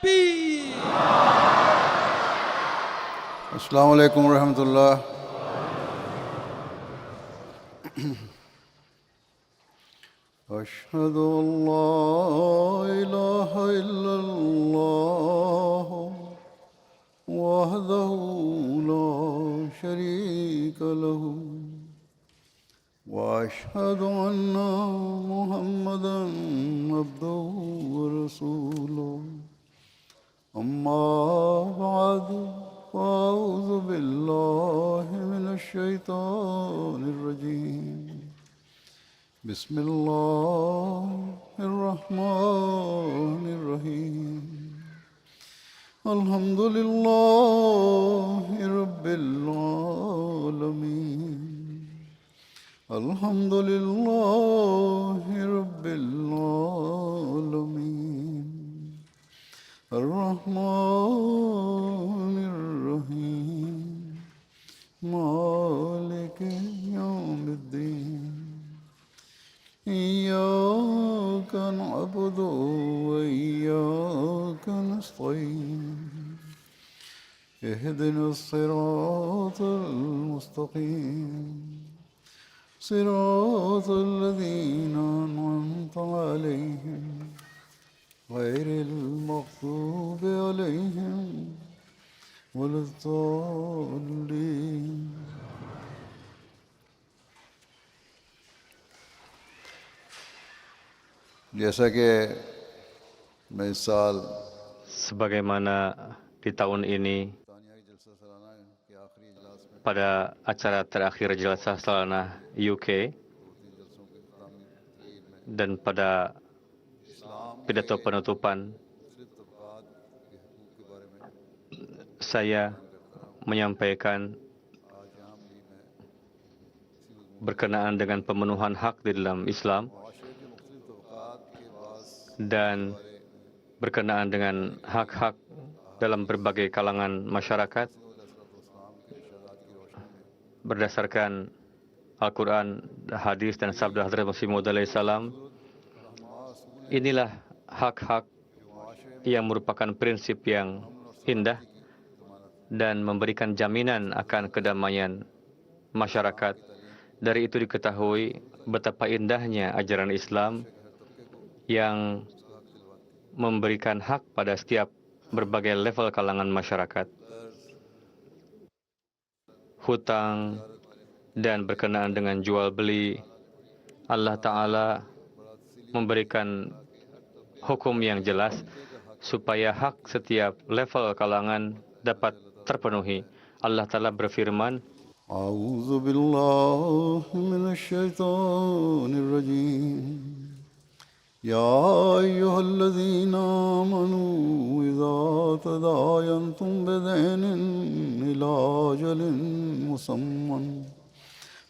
Peace. Assalamu alaikum wa rahmatullah. أشهد أن لا إله إلا الله وحده لا شريك له وأشهد أن محمدا عبده ورسوله أما بعد فأعوذ بالله من الشيطان الرجيم بسم الله الرحمن الرحيم الحمد لله رب العالمين الحمد لله رب العالمين الرحمن الرحيم مالك يوم الدين إياك نعبد وإياك نستعين اهدنا الصراط المستقيم صراط الذين أنعمت عليهم غير المغضوب عليهم ولا الضالين. जैसा कि मैं इस साल Sebagaimana di tahun ini pada acara terakhir Jalsah Salanah UK dan pada pidato penutupan saya menyampaikan berkenaan dengan pemenuhan hak di dalam Islam dan berkenaan dengan hak-hak dalam berbagai kalangan masyarakat berdasarkan Al-Quran, hadis dan sabda Hadrat Masih Maud alaihissalam. Inilah hak-hak yang merupakan prinsip yang indah dan memberikan jaminan akan kedamaian masyarakat. Dari itu diketahui betapa indahnya ajaran Islam yang memberikan hak pada setiap berbagai level kalangan masyarakat. Hutang dan berkenaan dengan jual beli, Allah Ta'ala memberikan hukum yang jelas supaya hak setiap level kalangan dapat terpenuhi. Allah Ta'ala berfirman, أعوذ بالله من الشيطان الرجيم يا أيها الذين آمنوا إذا تداينتم بدين إلى أجل مسمى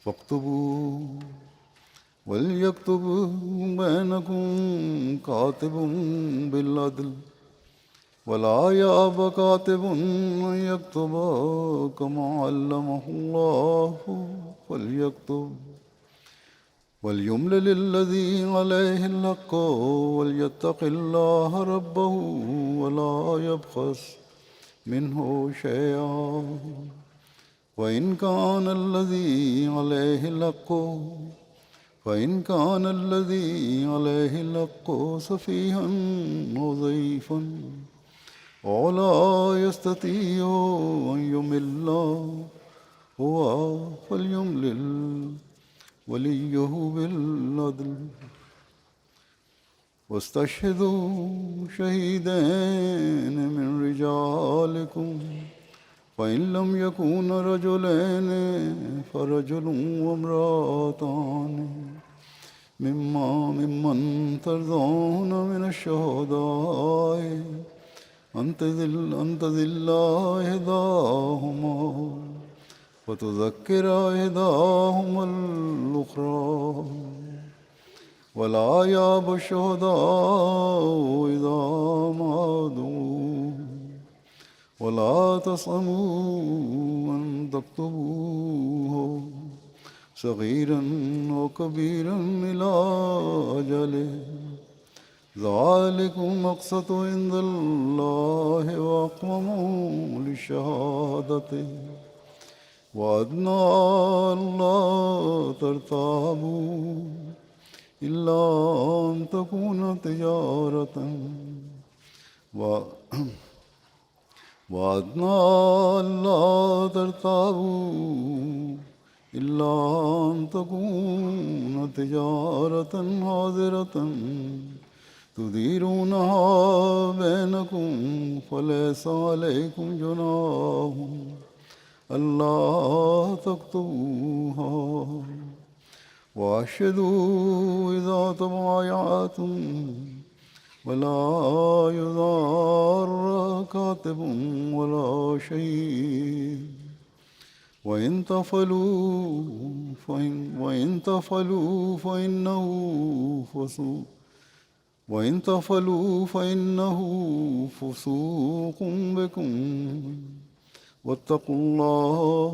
فاكتبوا وليكتب بينكم كاتب بالعدل ولا يأب كاتب أن يكتب كما علمه الله فليكتب وليملل الذي عليه الحق وليتق الله ربه ولا يبخس منه شيئا وإن كان الذي عليه الحق سفيها أو ضعيفا ولا يستطيع أن يمل هو فليملل وليه بالعدل واستشهدوا شهيدين من رجالكم فإن لم يكونا رجلين فرجل وامرأتان ممن ترضون من الشهداء أن تضل إحداهما وتذكر إحداهما الأخرى ولا يأبى الشهداء إذا ما دعوا ولا تسأموا أن تكتبوه صغيرا وكبيرا إلى أجله ذلكم مقسط عند الله وأقوم لشهادته وأدنى ألا ترتابوا إلا أن تكون تجارة وأدنى ألا ترتابوا إلا أن تكون تجارة حاضرة تديرونها بينكم فليس عليكم جناح ألا تكتبوها وأشهدوا إذا تبايعتم ولا يضار كاتب ولا شهيد وإن تفعلوا فإنه فسوق بكم واتقوا الله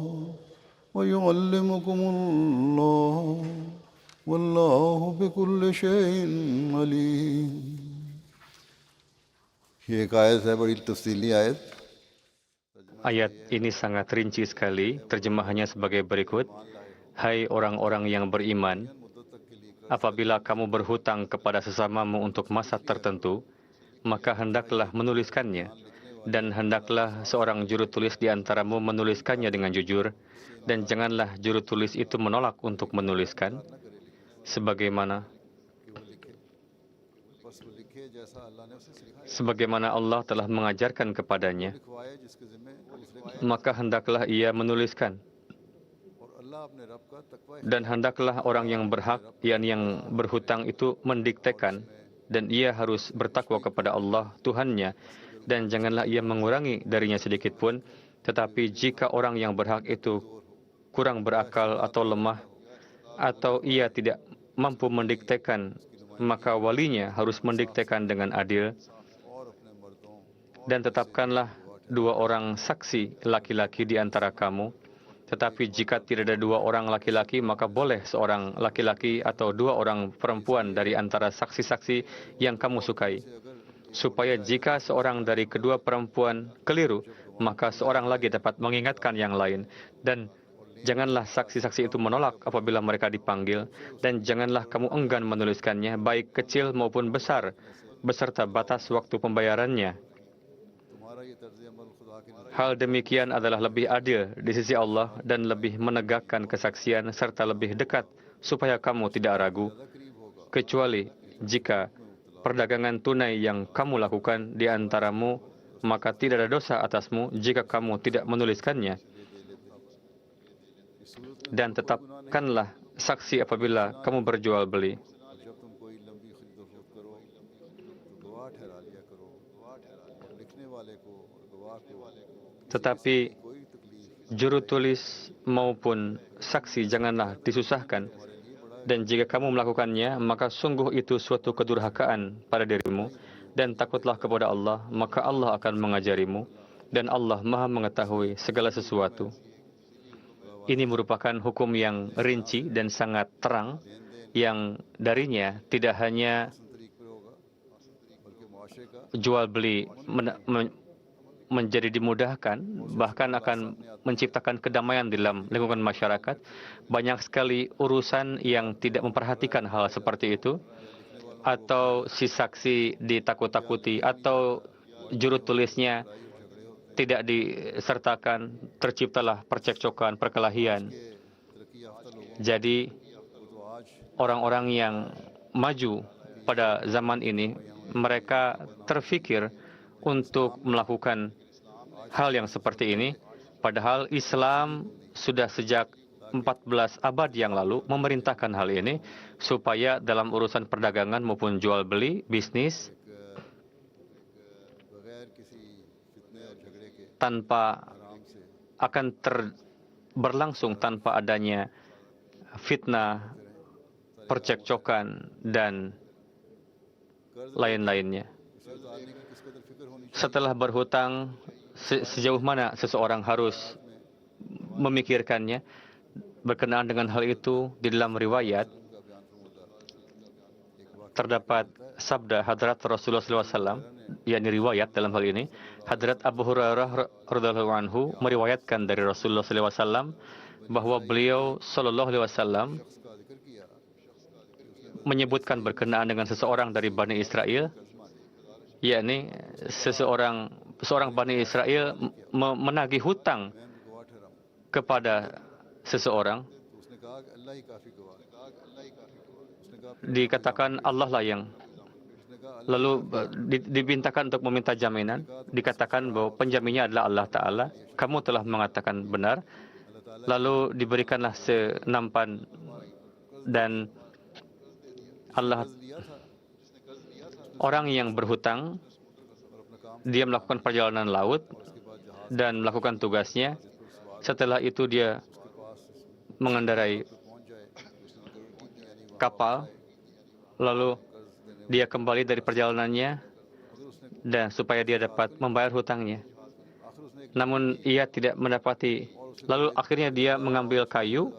ويعلمكم الله والله بكل شيء عليم. ये एक आयत है बड़ी तफसीली आयत. Ayat ini sangat rinci sekali, terjemahannya sebagai berikut. Hai orang-orang yang beriman, apabila kamu berhutang kepada sesamamu untuk masa tertentu, maka hendaklah menuliskannya, dan hendaklah seorang juru tulis di antaramu menuliskannya dengan jujur, dan janganlah juru tulis itu menolak untuk menuliskan, sebagaimana Allah telah mengajarkan kepadanya, maka hendaklah ia menuliskan. Dan hendaklah orang yang berhak, yakni yang berhutang itu mendiktekan, dan ia harus bertakwa kepada Allah Tuhannya, dan janganlah ia mengurangi darinya sedikit pun. Tetapi jika orang yang berhak itu kurang berakal atau lemah, atau ia tidak mampu mendiktekan, maka walinya harus mendiktekan dengan adil. Dan tetapkanlah 2 orang saksi laki-laki di antara kamu. Tetapi jika tidak ada 2 orang laki-laki, maka boleh seorang laki-laki atau 2 orang perempuan dari antara saksi-saksi yang kamu sukai. Supaya jika seorang dari kedua perempuan keliru, maka seorang lagi dapat mengingatkan yang lain. Dan janganlah saksi-saksi itu menolak apabila mereka dipanggil. Dan janganlah kamu enggan menuliskannya, baik kecil maupun besar, beserta batas waktu pembayarannya. Hal demikian adalah lebih adil di sisi Allah dan lebih menegakkan kesaksian serta lebih dekat supaya kamu tidak ragu. Kecuali jika perdagangan tunai yang kamu lakukan di antaramu, maka tidak ada dosa atasmu jika kamu tidak menuliskannya. Dan tetapkanlah saksi apabila kamu berjual beli. Tetapi juru tulis maupun saksi janganlah disusahkan. Dan jika kamu melakukannya, maka sungguh itu suatu kedurhakaan pada dirimu. Dan takutlah kepada Allah, maka Allah akan mengajarimu. Dan Allah Maha mengetahui segala sesuatu. Ini merupakan hukum yang rinci dan sangat terang, yang darinya tidak hanya jual beli menjadi dimudahkan, bahkan akan menciptakan kedamaian di dalam lingkungan masyarakat. Banyak sekali urusan yang tidak memperhatikan hal seperti itu, atau si saksi ditakut-takuti, atau juru tulisnya tidak disertakan, terciptalah percekcokan, perkelahian. Jadi orang-orang yang maju pada zaman ini, mereka terfikir untuk melakukan hal yang seperti ini, padahal Islam sudah sejak 14 abad yang lalu memerintahkan hal ini, supaya dalam urusan perdagangan maupun jual beli, bisnis, akan berlangsung tanpa adanya fitnah, percekcokan, dan lain-lainnya. Setelah berhutang, sejauh mana seseorang harus memikirkannya? Berkenaan dengan hal itu, di dalam riwayat, terdapat sabda Hadrat Rasulullah SAW, yakni riwayat dalam hal ini, Hadrat Abu Hurairah radhiyallahu anhu meriwayatkan dari Rasulullah SAW bahwa beliau Sallallahu Alaihi Wasallam menyebutkan berkenaan dengan seseorang dari Bani Israel, yakni seorang Bani Israel menagih hutang kepada seseorang. Dikatakan Allah lah yang lalu dibintakan untuk meminta jaminan. Dikatakan bahwa penjaminnya adalah Allah Ta'ala. Kamu telah mengatakan benar. Lalu diberikanlah senampan dan orang yang berhutang, dia melakukan perjalanan laut dan melakukan tugasnya. Setelah itu dia mengendarai kapal, lalu dia kembali dari perjalanannya dan supaya dia dapat membayar hutangnya. Namun ia tidak mendapati. Lalu akhirnya dia mengambil kayu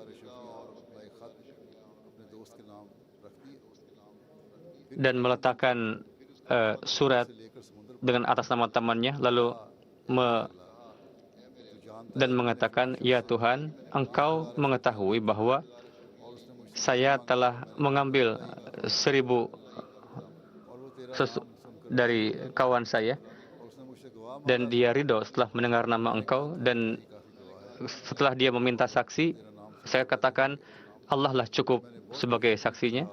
dan meletakkan surat dengan atas nama temannya, lalu dan mengatakan, ya Tuhan, Engkau mengetahui bahwa saya telah mengambil 1000 dari kawan saya, dan dia ridho setelah mendengar nama Engkau, dan setelah dia meminta saksi, saya katakan Allah lah cukup sebagai saksinya.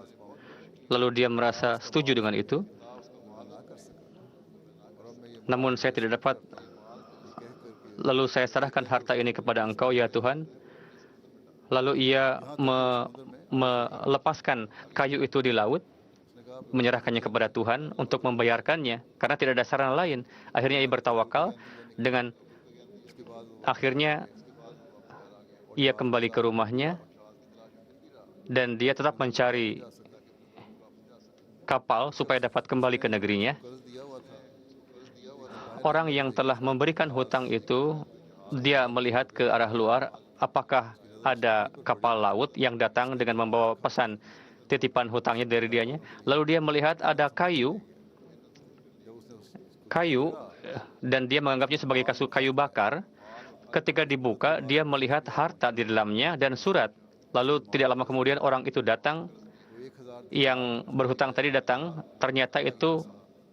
Lalu dia merasa setuju dengan itu. Namun saya tidak dapat. Lalu saya serahkan harta ini kepada Engkau, ya Tuhan. Lalu ia melepaskan kayu itu di laut, menyerahkannya kepada Tuhan untuk membayarkannya, karena tidak ada sarana lain. Akhirnya ia bertawakal, dengan akhirnya ia kembali ke rumahnya dan dia tetap mencari kapal supaya dapat kembali ke negerinya. Orang yang telah memberikan hutang itu, dia melihat ke arah luar, apakah ada kapal laut yang datang dengan membawa pesan titipan hutangnya dari dianya. Lalu dia melihat ada kayu, dan dia menganggapnya sebagai kayu bakar. Ketika dibuka, dia melihat harta di dalamnya dan surat. Lalu tidak lama kemudian orang itu datang, yang berhutang tadi datang. Ternyata itu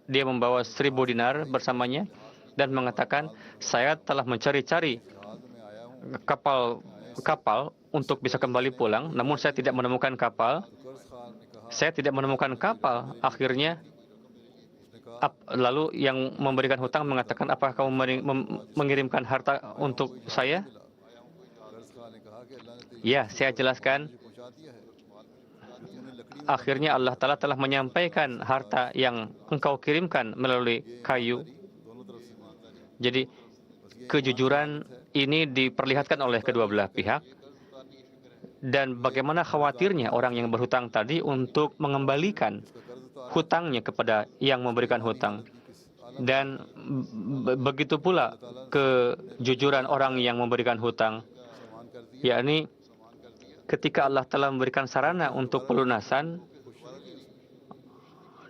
dia membawa 1000 dinar bersamanya dan mengatakan, saya telah mencari-cari kapal untuk bisa kembali pulang, namun saya tidak menemukan kapal. Akhirnya lalu yang memberikan hutang mengatakan, apakah kamu mengirimkan harta untuk saya? Ya, saya jelaskan. Akhirnya Allah Ta'ala telah menyampaikan harta yang engkau kirimkan melalui kayu. Jadi kejujuran ini diperlihatkan oleh kedua belah pihak. Dan bagaimana khawatirnya orang yang berhutang tadi untuk mengembalikan hutangnya kepada yang memberikan hutang. Dan begitu pula kejujuran orang yang memberikan hutang, yakni ketika Allah telah memberikan sarana untuk pelunasan,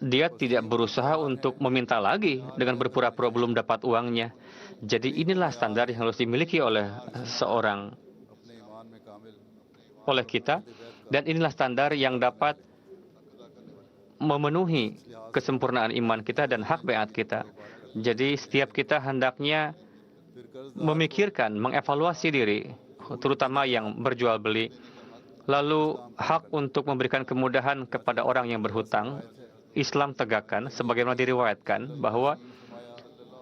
dia tidak berusaha untuk meminta lagi dengan berpura-pura belum dapat uangnya. Jadi inilah standar yang harus dimiliki oleh kita, dan inilah standar yang dapat memenuhi kesempurnaan iman kita dan hak baiat kita. Jadi setiap kita hendaknya memikirkan, mengevaluasi diri, terutama yang berjual beli. Lalu hak untuk memberikan kemudahan kepada orang yang berhutang, Islam tegakkan sebagaimana diriwayatkan bahwa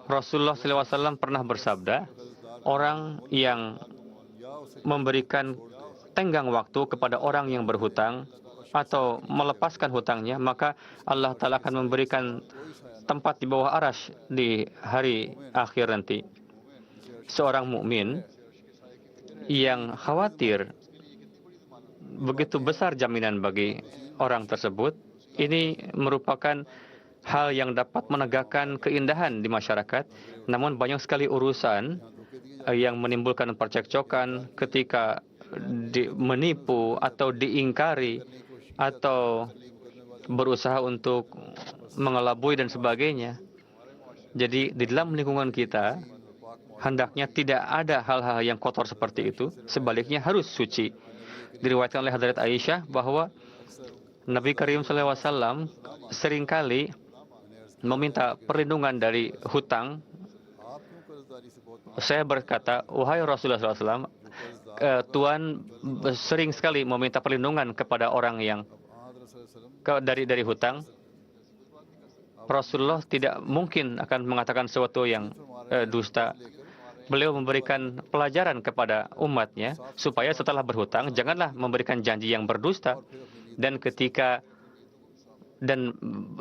Rasulullah SAW pernah bersabda, orang yang memberikan tenggang waktu kepada orang yang berhutang atau melepaskan hutangnya, maka Allah Ta'ala akan memberikan tempat di bawah arasy di hari akhir nanti. Seorang mukmin yang khawatir begitu besar jaminan bagi orang tersebut, ini merupakan hal yang dapat menegakkan keindahan di masyarakat. Namun banyak sekali urusan yang menimbulkan percekcokan ketika menipu atau diingkari atau berusaha untuk mengelabui dan sebagainya. Jadi di dalam lingkungan kita, hendaknya tidak ada hal-hal yang kotor seperti itu, sebaliknya harus suci. Diriwayatkan oleh Hadrat Aisyah bahwa Nabi Karim SAW seringkali meminta perlindungan dari hutang. Saya berkata, wahai Rasulullah SAW, Tuhan sering sekali meminta perlindungan kepada orang yang dari hutang. Rasulullah tidak mungkin akan mengatakan sesuatu yang dusta. Beliau memberikan pelajaran kepada umatnya supaya setelah berhutang janganlah memberikan janji yang berdusta, dan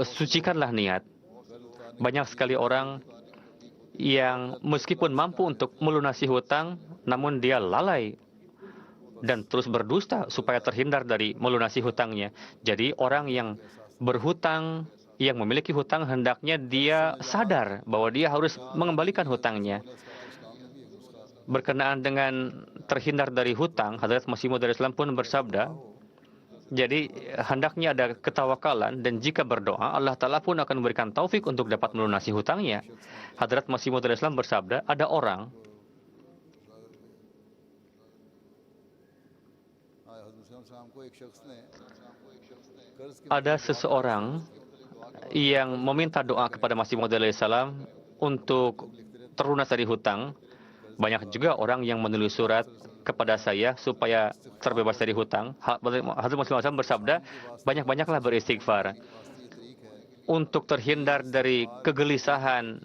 sucikanlah niat. Banyak sekali orang yang meskipun mampu untuk melunasi hutang, namun dia lalai dan terus berdusta supaya terhindar dari melunasi hutangnya. Jadi orang yang berhutang, yang memiliki hutang, hendaknya dia sadar bahwa dia harus mengembalikan hutangnya. Berkenaan dengan terhindar dari hutang, Hadrat Masih Maud Islam pun bersabda, jadi hendaknya ada ketawakalan, dan jika berdoa, Allah Ta'ala pun akan memberikan taufik untuk dapat melunasi hutangnya. Hadrat Masih Maud Islam bersabda, ada seseorang yang meminta doa kepada Masih Maud Islam untuk terlunas dari hutang. Banyak juga orang yang menulis surat kepada saya supaya terbebas dari hutang. Hadrat Masih Maud bersabda, banyak-banyaklah beristighfar. Untuk terhindar dari kegelisahan,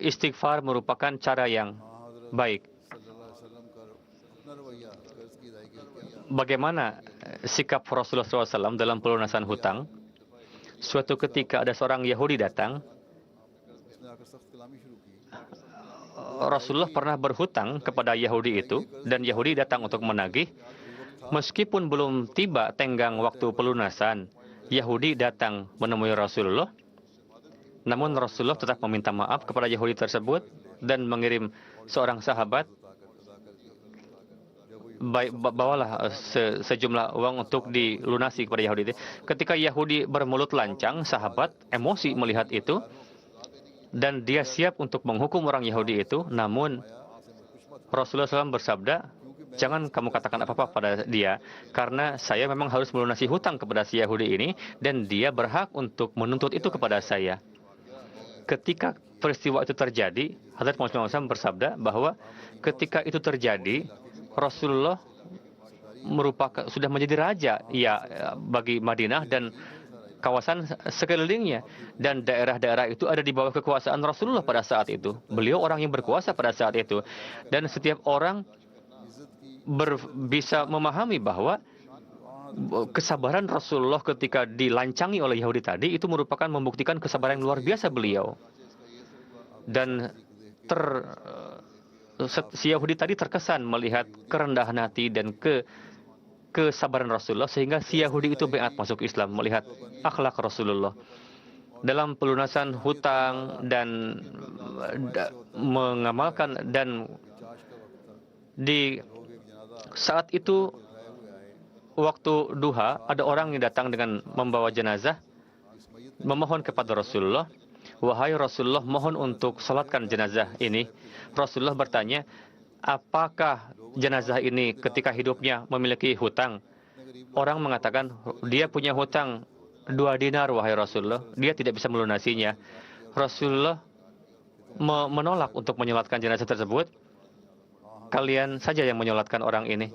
istighfar merupakan cara yang baik. Bagaimana sikap Rasulullah SAW dalam pelunasan hutang? Suatu ketika ada seorang Yahudi datang. Rasulullah pernah berhutang kepada Yahudi itu, dan Yahudi datang untuk menagih. Meskipun belum tiba tenggang waktu pelunasan, Yahudi datang menemui Rasulullah. Namun Rasulullah tetap meminta maaf kepada Yahudi tersebut dan mengirim seorang sahabat, bawalah sejumlah uang untuk dilunasi kepada Yahudi. Ketika Yahudi bermulut lancang, sahabat emosi melihat itu, dan dia siap untuk menghukum orang Yahudi itu. Namun Rasulullah SAW bersabda, jangan kamu katakan apa-apa pada dia, karena saya memang harus melunasi hutang kepada si Yahudi ini, dan dia berhak untuk menuntut itu kepada saya. Ketika peristiwa itu terjadi, Hadrat Muhammad SAW bersabda bahwa ketika itu terjadi, Rasulullah sudah menjadi raja bagi Madinah dan kawasan sekelilingnya, dan daerah-daerah itu ada di bawah kekuasaan Rasulullah pada saat itu. Beliau orang yang berkuasa pada saat itu, dan setiap orang bisa memahami bahwa kesabaran Rasulullah ketika dilancangi oleh Yahudi tadi itu merupakan membuktikan kesabaran yang luar biasa beliau. Dan si Yahudi tadi terkesan melihat kerendahan hati dan kesabaran Rasulullah, sehingga si Yahudi itu baiat masuk Islam melihat akhlak Rasulullah dalam pelunasan hutang dan mengamalkan. Dan di saat itu waktu duha, ada orang yang datang dengan membawa jenazah, memohon kepada Rasulullah, wahai Rasulullah, mohon untuk salatkan jenazah ini. Rasulullah bertanya, apakah jenazah ini ketika hidupnya memiliki hutang? Orang mengatakan, dia punya hutang 2 dinar, wahai Rasulullah, dia tidak bisa melunasinya. Rasulullah menolak untuk menyolatkan jenazah tersebut. Kalian saja yang menyolatkan orang ini.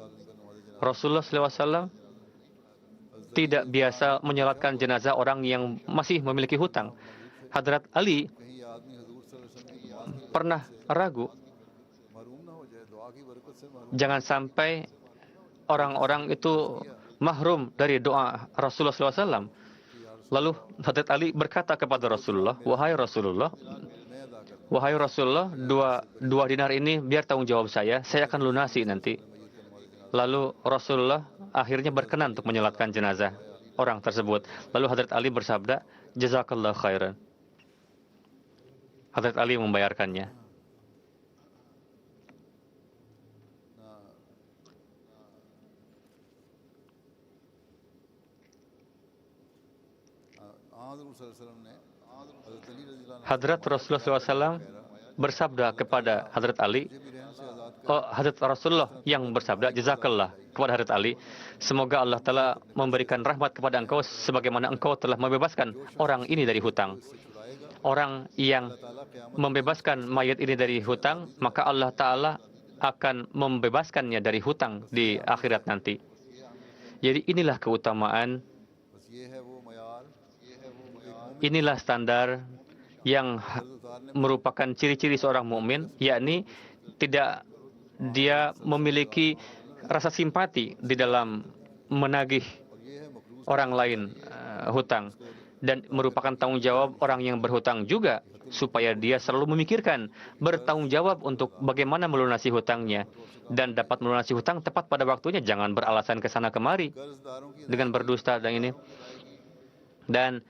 Rasulullah SAW tidak biasa menyolatkan jenazah orang yang masih memiliki hutang. Hadrat Ali pernah ragu, jangan sampai orang-orang itu mahrum dari doa Rasulullah SAW. Lalu Hadrat Ali berkata kepada Rasulullah, wahai Rasulullah, 2 dinar ini biar tanggung jawab saya akan lunasi nanti. Lalu Rasulullah akhirnya berkenan untuk menyolatkan jenazah orang tersebut. Lalu Hadrat Ali bersabda, jazakallah khairan. Hadrat Ali membayarkannya. Hadrat Rasulullah SAW bersabda kepada Hadrat Ali, Hadrat Rasulullah yang bersabda, jazakallah, kepada Hadrat Ali, semoga Allah Ta'ala memberikan rahmat kepada engkau sebagaimana engkau telah membebaskan orang ini dari hutang. Orang yang membebaskan mayat ini dari hutang, maka Allah Ta'ala akan membebaskannya dari hutang di akhirat nanti. Jadi inilah keutamaan, inilah standar yang merupakan ciri-ciri seorang mukmin, yakni tidak dia memiliki rasa simpati di dalam menagih orang lain hutang, dan merupakan tanggung jawab orang yang berhutang juga supaya dia selalu memikirkan bertanggung jawab untuk bagaimana melunasi hutangnya dan dapat melunasi hutang tepat pada waktunya, jangan beralasan ke sana kemari dengan berdusta dan ini. Dan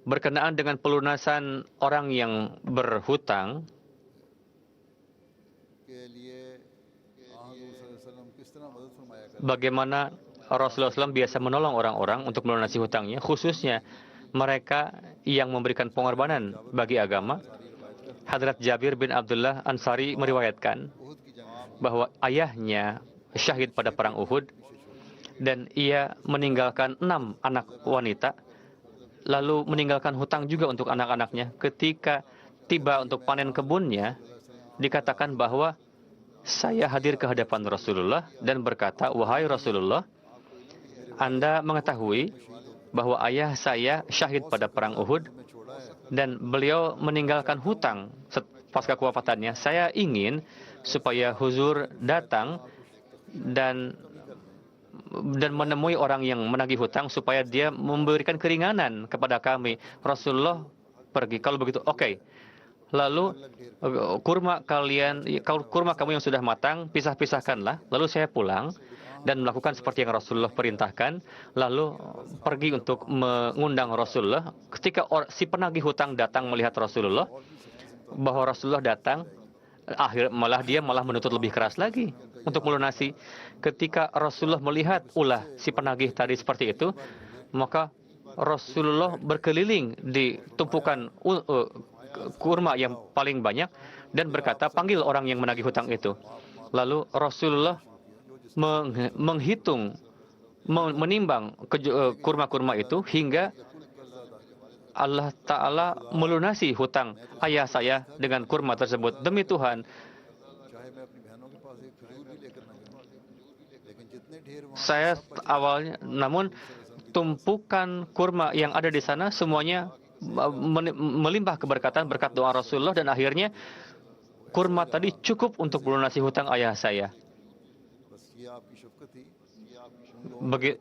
berkenaan dengan pelunasan orang yang berhutang, bagaimana Rasulullah SAW biasa menolong orang-orang untuk melunasi hutangnya, khususnya mereka yang memberikan pengorbanan bagi agama. Hadrat Jabir bin Abdullah Ansari meriwayatkan bahwa ayahnya syahid pada perang Uhud dan ia meninggalkan 6 anak wanita, lalu meninggalkan hutang juga untuk anak-anaknya. Ketika tiba untuk panen kebunnya, dikatakan bahwa saya hadir ke hadapan Rasulullah dan berkata, wahai Rasulullah, Anda mengetahui bahwa ayah saya syahid pada perang Uhud dan beliau meninggalkan hutang pasca kewafatannya. Saya ingin supaya huzur datang dan menemui orang yang menagih hutang supaya dia memberikan keringanan kepada kami. Rasulullah pergi. Kalau begitu, oke. Lalu kurma kamu yang sudah matang, pisah-pisahkanlah. Lalu saya pulang dan melakukan seperti yang Rasulullah perintahkan. Lalu pergi untuk mengundang Rasulullah. Ketika si penagih hutang datang melihat Rasulullah, bahwa Rasulullah datang, dia malah menuntut lebih keras lagi untuk melunasi. Ketika Rasulullah melihat ulah si penagih tadi seperti itu, maka Rasulullah berkeliling di tumpukan kurma yang paling banyak dan berkata, panggil orang yang menagih hutang itu. Lalu Rasulullah menimbang kurma-kurma itu hingga Allah Ta'ala melunasi hutang ayah saya dengan kurma tersebut. Demi Tuhan, saya awalnya, namun tumpukan kurma yang ada di sana semuanya melimpah keberkatan berkat doa Rasulullah, dan akhirnya kurma tadi cukup untuk melunasi hutang ayah saya.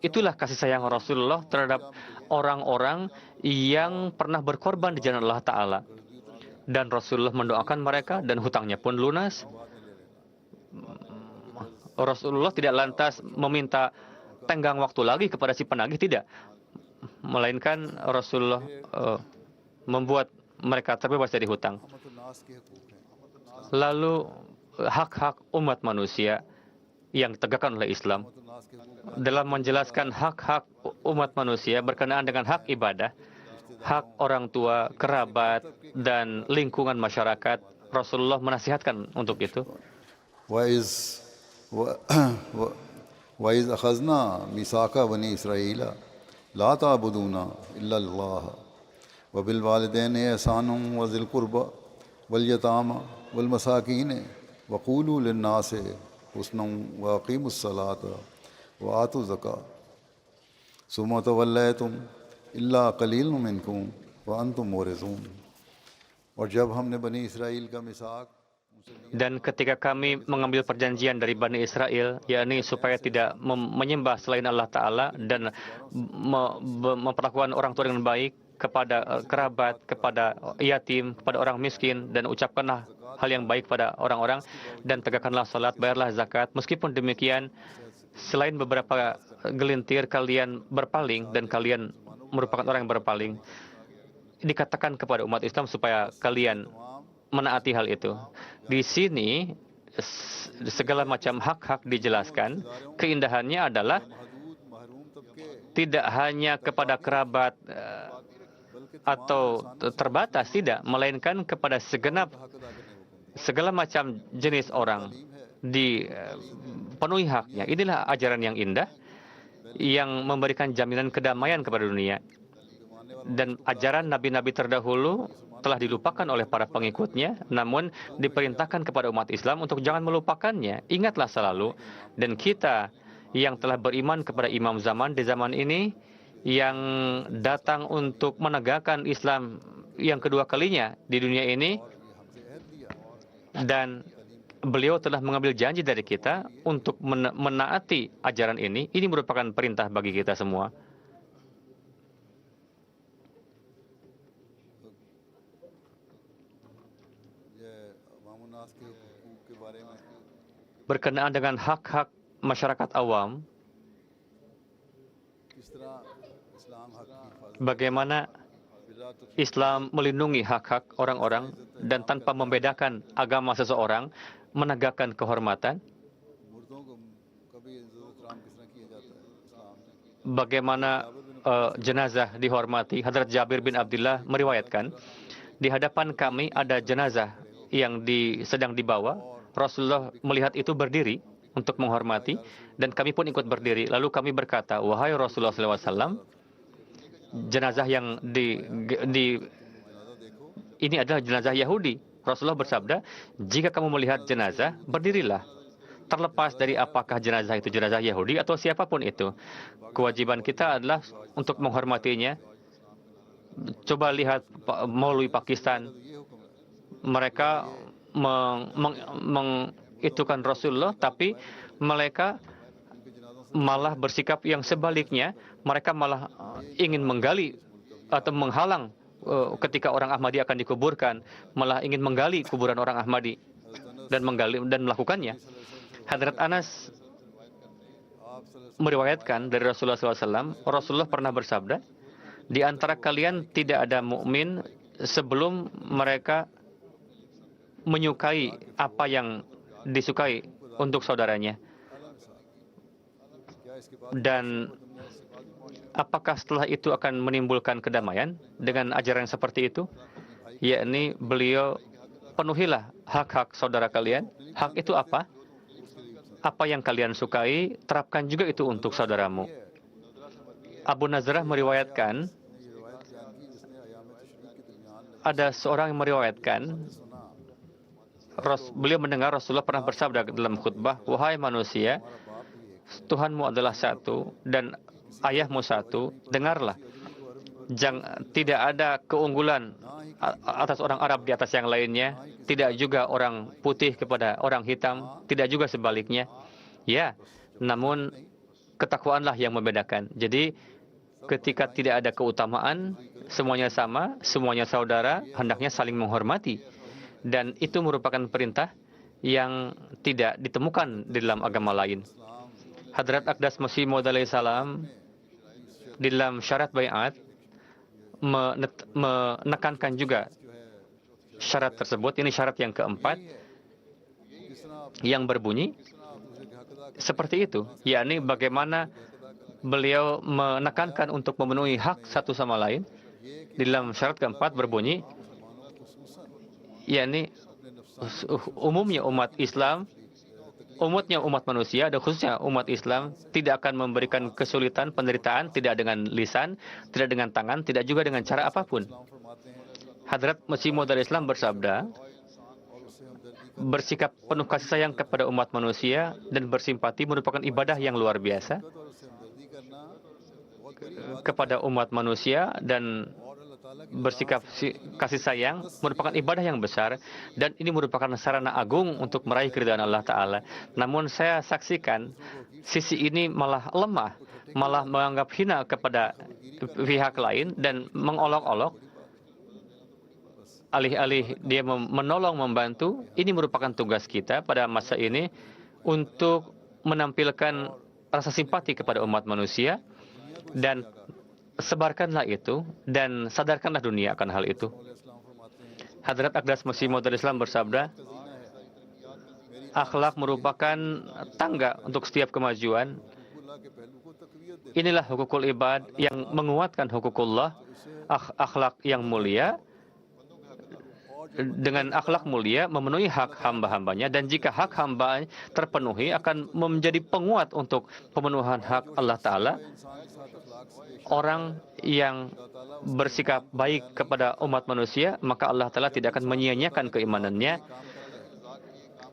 Itulah kasih sayang Rasulullah terhadap orang-orang yang pernah berkorban di jalan Allah Ta'ala. Dan Rasulullah mendoakan mereka dan hutangnya pun lunas. Rasulullah tidak lantas meminta tenggang waktu lagi kepada si penagih, tidak. Melainkan Rasulullah membuat mereka terbebas dari hutang. Lalu hak-hak umat manusia yang ditegakkan oleh Islam. Dalam menjelaskan hak-hak umat manusia berkenaan dengan hak ibadah, hak orang tua, kerabat, dan lingkungan masyarakat, Rasulullah menasihatkan untuk itu. وَإِذْ أَخَذْنَا مِيثَاقَ بَنِي إِسْرَائِيلَ لَا تَعْبُدُونَ إِلَّا اللَّهَ وَبِالْوَالِدَيْنِ إِحْسَانًا وَذِي الْقُرْبَى وَالْيَتَامَى وَالْمَسَاكِينِ وَقُولُوا لِلنَّاسِ حُسْنًا وَأَقِيمُوا الصَّلَاةَ وَآتُوا الزَّكَاةَ ثُمَّ تَوَلَّيْتُمْ إِلَّا قَلِيلٌ مِنْكُمْ وَأَنْتُمْ مُعْرِضُونَ. और जब हमने बनी इसराइल का मिसाक, dan ketika kami mengambil perjanjian dari Bani Israel, yakni supaya tidak menyembah selain Allah Ta'ala dan memperlakukan orang tua dengan baik, kepada kerabat, kepada yatim, kepada orang miskin, dan ucapkanlah hal yang baik pada orang-orang, dan tegakkanlah salat, bayarlah zakat. Meskipun demikian, selain beberapa gelintir kalian berpaling dan kalian merupakan orang yang berpaling, dikatakan kepada umat Islam supaya kalian menaati hal itu. Di sini segala macam hak-hak dijelaskan. Keindahannya adalah tidak hanya kepada kerabat atau terbatas, tidak, melainkan kepada segala macam jenis orang dipenuhi haknya. Inilah ajaran yang indah yang memberikan jaminan kedamaian kepada dunia. Dan ajaran nabi-nabi terdahulu telah dilupakan oleh para pengikutnya, namun diperintahkan kepada umat Islam untuk jangan melupakannya. Ingatlah selalu. Dan kita yang telah beriman kepada imam zaman di zaman ini, yang datang untuk menegakkan Islam yang kedua kalinya di dunia ini, dan beliau telah mengambil janji dari kita untuk menaati ajaran ini. Ini merupakan perintah bagi kita semua. Berkenaan dengan hak-hak masyarakat awam, bagaimana Islam melindungi hak-hak orang-orang dan tanpa membedakan agama seseorang, menegakkan kehormatan. Bagaimana jenazah dihormati. Hadrat Jabir bin Abdullah meriwayatkan, di hadapan kami ada jenazah yang sedang dibawa. Rasulullah melihat itu berdiri untuk menghormati, dan kami pun ikut berdiri. Lalu kami berkata, wahai Rasulullah SAW, jenazah yang ini adalah jenazah Yahudi. Rasulullah bersabda, jika kamu melihat jenazah, berdirilah. Terlepas dari apakah jenazah itu jenazah Yahudi atau siapapun itu. Kewajiban kita adalah untuk menghormatinya. Coba lihat Maulwi Pakistan. Mereka mengitukan Rasulullah, tapi mereka malah bersikap yang sebaliknya. Mereka malah ingin menggali atau menghalang ketika orang Ahmadi akan dikuburkan, malah ingin menggali kuburan orang Ahmadi dan melakukannya. Hadrat Anas meriwayatkan dari Rasulullah SAW, Rasulullah pernah bersabda, di antara kalian tidak ada mukmin sebelum mereka menyukai apa yang disukai untuk saudaranya. Dan apakah setelah itu akan menimbulkan kedamaian dengan ajaran seperti itu? Yakni beliau, penuhilah hak-hak saudara kalian. Hak itu apa? Apa yang kalian sukai, terapkan juga itu untuk saudaramu. Abu Nazrah meriwayatkan, ada seorang yang meriwayatkan, beliau mendengar Rasulullah pernah bersabda dalam khutbah, wahai manusia, Tuhanmu adalah satu dan ayahmu satu, dengarlah. Tidak ada keunggulan atas orang Arab di atas yang lainnya, tidak juga orang putih kepada orang hitam, tidak juga sebaliknya. Ya, namun ketakwaanlah yang membedakan. Jadi ketika tidak ada keutamaan, semuanya sama, semuanya saudara, hendaknya saling menghormati. Dan itu merupakan perintah yang tidak ditemukan di dalam agama lain. Hadrat Aqdas Masih Maud alaihi salam di dalam syarat bayat menekankan juga syarat tersebut. Ini syarat yang keempat yang berbunyi seperti itu, yakni bagaimana beliau menekankan untuk memenuhi hak satu sama lain. Di dalam syarat keempat berbunyi, yakni umumnya umat Islam, umumnya umat manusia, dan khususnya umat Islam, tidak akan memberikan kesulitan, penderitaan, tidak dengan lisan, tidak dengan tangan, tidak juga dengan cara apapun. Hadrat Masih Maud alaihi salam bersabda, bersikap penuh kasih sayang kepada umat manusia dan bersimpati merupakan ibadah yang luar biasa kepada umat manusia, dan bersikap kasih sayang merupakan ibadah yang besar, dan ini merupakan sarana agung untuk meraih keridhaan Allah Ta'ala. Namun saya saksikan sisi ini malah lemah, malah menganggap hina kepada pihak lain dan mengolok-olok. Alih-alih dia menolong, membantu, ini merupakan tugas kita pada masa ini untuk menampilkan rasa simpati kepada umat manusia, dan sebarkanlah itu dan sadarkanlah dunia akan hal itu. Hadrat Aqdas Masih Maud alaihi salam bersabda, akhlak merupakan tangga untuk setiap kemajuan. inilah hukukul ibad yang menguatkan hukukullah, akhlak yang mulia. Dengan akhlak mulia memenuhi hak hamba-hambanya, dan jika hak hamba terpenuhi akan menjadi penguat untuk pemenuhan hak Allah Ta'ala. Orang yang bersikap baik kepada umat manusia, maka Allah Ta'ala tidak akan menyia-nyiakan keimanannya.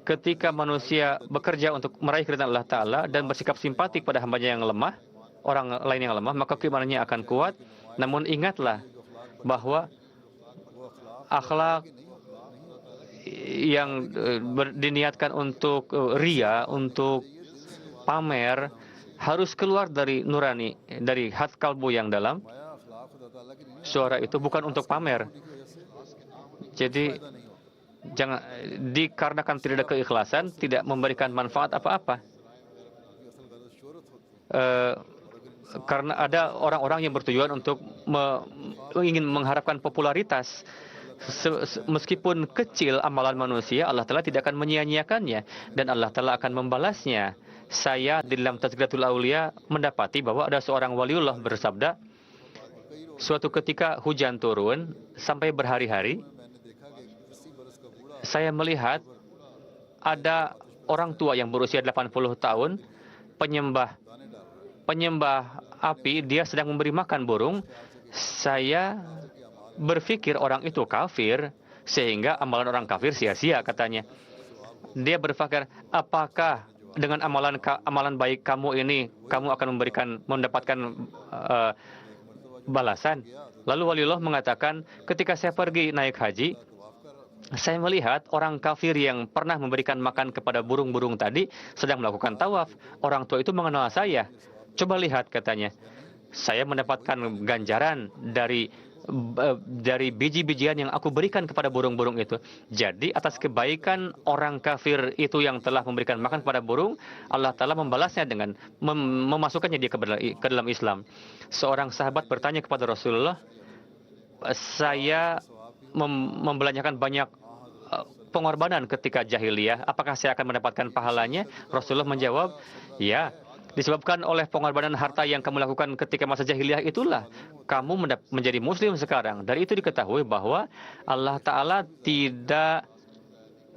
Ketika manusia bekerja untuk meraih keridhaan Allah Ta'ala dan bersikap simpatik pada hambanya yang lemah, orang lain yang lemah, maka keimanannya akan kuat. Namun ingatlah bahwa akhlak yang diniatkan untuk ria, untuk pamer, harus keluar dari nurani, dari hati kalbu yang dalam. Suara itu bukan untuk pamer. Jadi jangan, dikarenakan tidak ada keikhlasan, tidak memberikan manfaat apa-apa. Karena ada orang-orang yang bertujuan untuk ingin mengharapkan popularitas. Meskipun kecil amalan manusia, Allah Ta'ala tidak akan menyia-nyiakannya, dan Allah Ta'ala akan membalasnya. Saya di dalam Tazkiratul Aulia mendapati bahwa ada seorang waliullah bersabda, suatu ketika hujan turun sampai berhari-hari, saya melihat ada orang tua yang berusia 80 tahun, penyembah api, dia sedang memberi makan burung. Saya berpikir orang itu kafir, sehingga amalan orang kafir sia-sia, katanya. Dia berpikir, apakah dengan amalan baik kamu ini, kamu akan mendapatkan balasan? Lalu waliullah mengatakan, ketika saya pergi naik haji, saya melihat orang kafir yang pernah memberikan makan kepada burung-burung tadi sedang melakukan tawaf. Orang tua itu mengenal saya. Coba lihat, katanya. Saya mendapatkan ganjaran dari biji-bijian yang aku berikan kepada burung-burung itu. Jadi atas kebaikan orang kafir itu yang telah memberikan makan kepada burung, Allah Ta'ala membalasnya dengan memasukkannya dia ke dalam Islam. Seorang sahabat bertanya kepada Rasulullah, saya membelanjakan banyak pengorbanan ketika jahiliyah, apakah saya akan mendapatkan pahalanya? Rasulullah menjawab, ya, disebabkan oleh pengorbanan harta yang kamu lakukan ketika masa jahiliyah itulah kamu menjadi muslim sekarang. Dari itu diketahui bahwa Allah Ta'ala tidak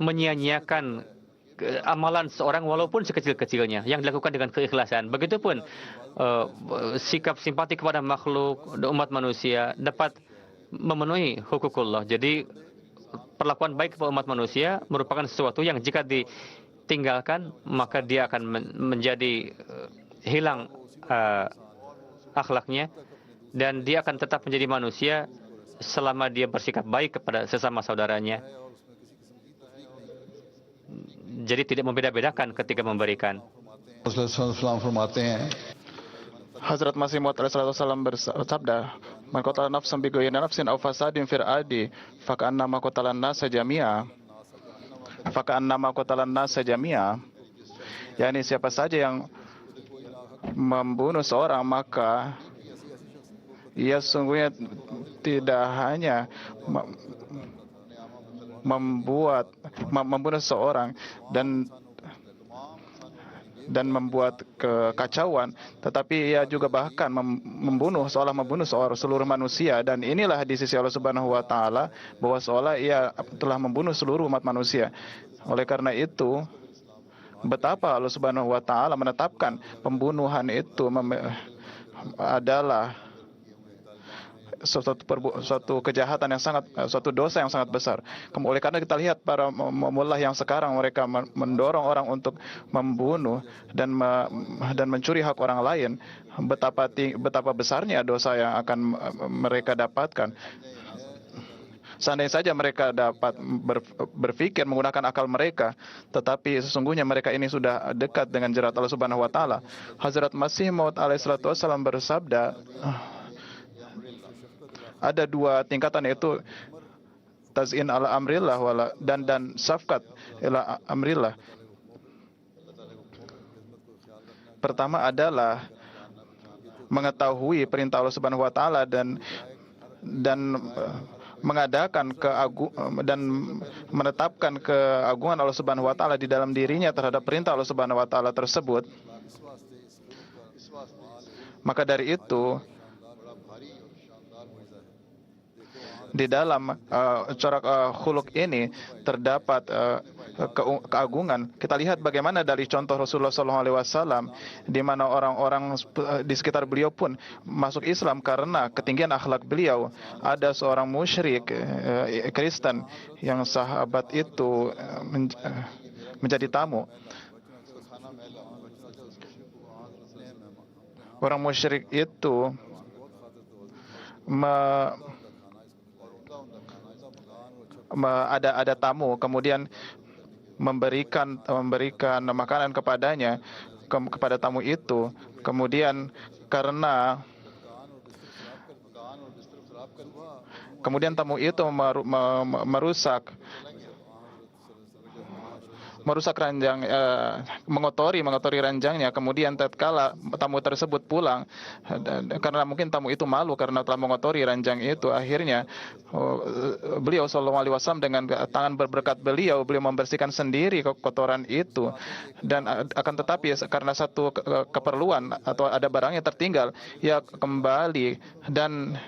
menyia-nyiakan amalan seorang walaupun sekecil-kecilnya yang dilakukan dengan keikhlasan. Begitupun sikap simpati kepada makhluk, umat manusia dapat memenuhi hukukullah. Jadi perlakuan baik kepada umat manusia merupakan sesuatu yang jika ditinggalkan, maka dia akan menjadi hilang akhlaknya, dan dia akan tetap menjadi manusia selama dia bersikap baik kepada sesama saudaranya. Jadi tidak membeda-bedakan ketika memberikan. Hazrat Masih Maud alaihissalam bersabda, "Man qatala nafsan bi ghairi nafsin aw fasadin fil ardi, faka'annama qatalan nasa jami'a." Faka'annama qatalan nasa jami'a. yakni siapa saja yang membunuh seorang, maka ia sungguhnya tidak hanya membunuh seorang dan membuat kekacauan, tetapi ia juga bahkan membunuh seluruh manusia. Dan inilah di sisi Allah Subhanahu wa Ta'ala, bahwa seolah ia telah membunuh seluruh umat manusia. Oleh karena itu, betapa Allah Subhanahu wa Ta'ala menetapkan pembunuhan itu adalah suatu kejahatan yang suatu dosa yang sangat besar. Oleh karena kita lihat para mullah yang sekarang mereka mendorong orang untuk membunuh dan mencuri hak orang lain, betapa besarnya dosa yang akan mereka dapatkan. Seandainya saja mereka dapat berpikir menggunakan akal mereka, tetapi sesungguhnya mereka ini sudah dekat dengan jerat Allah Subhanahu wa Ta'ala. Hazrat Masih Maud alaihissalam bersabda, ada dua tingkatan, yaitu tazin ala amrillah dan safkat ila amrillah. Pertama adalah mengetahui perintah Allah Subhanahu wa Ta'ala dan mengadakan dan menetapkan keagungan Allah Subhanahu wa Ta'ala di dalam dirinya terhadap perintah Allah Subhanahu wa Ta'ala tersebut. Maka dari itu, di dalam corak khuluk ini terdapat keagungan. Kita lihat bagaimana dari contoh Rasulullah SAW, di mana orang-orang di sekitar beliau pun masuk Islam karena ketinggian akhlak beliau. Ada seorang musyrik Kristen yang sahabat itu menjadi tamu. Orang musyrik itu ada tamu, kemudian memberikan makanan kepadanya, kepada tamu itu. Kemudian tamu itu merusak ranjang, mengotori ranjangnya. Kemudian tatkala tamu tersebut pulang, karena mungkin tamu itu malu karena telah mengotori ranjang itu, akhirnya beliau SAW dengan tangan berberkat beliau membersihkan sendiri kotoran itu. Dan akan tetapi karena satu keperluan atau ada barang yang tertinggal, ia kembali, dan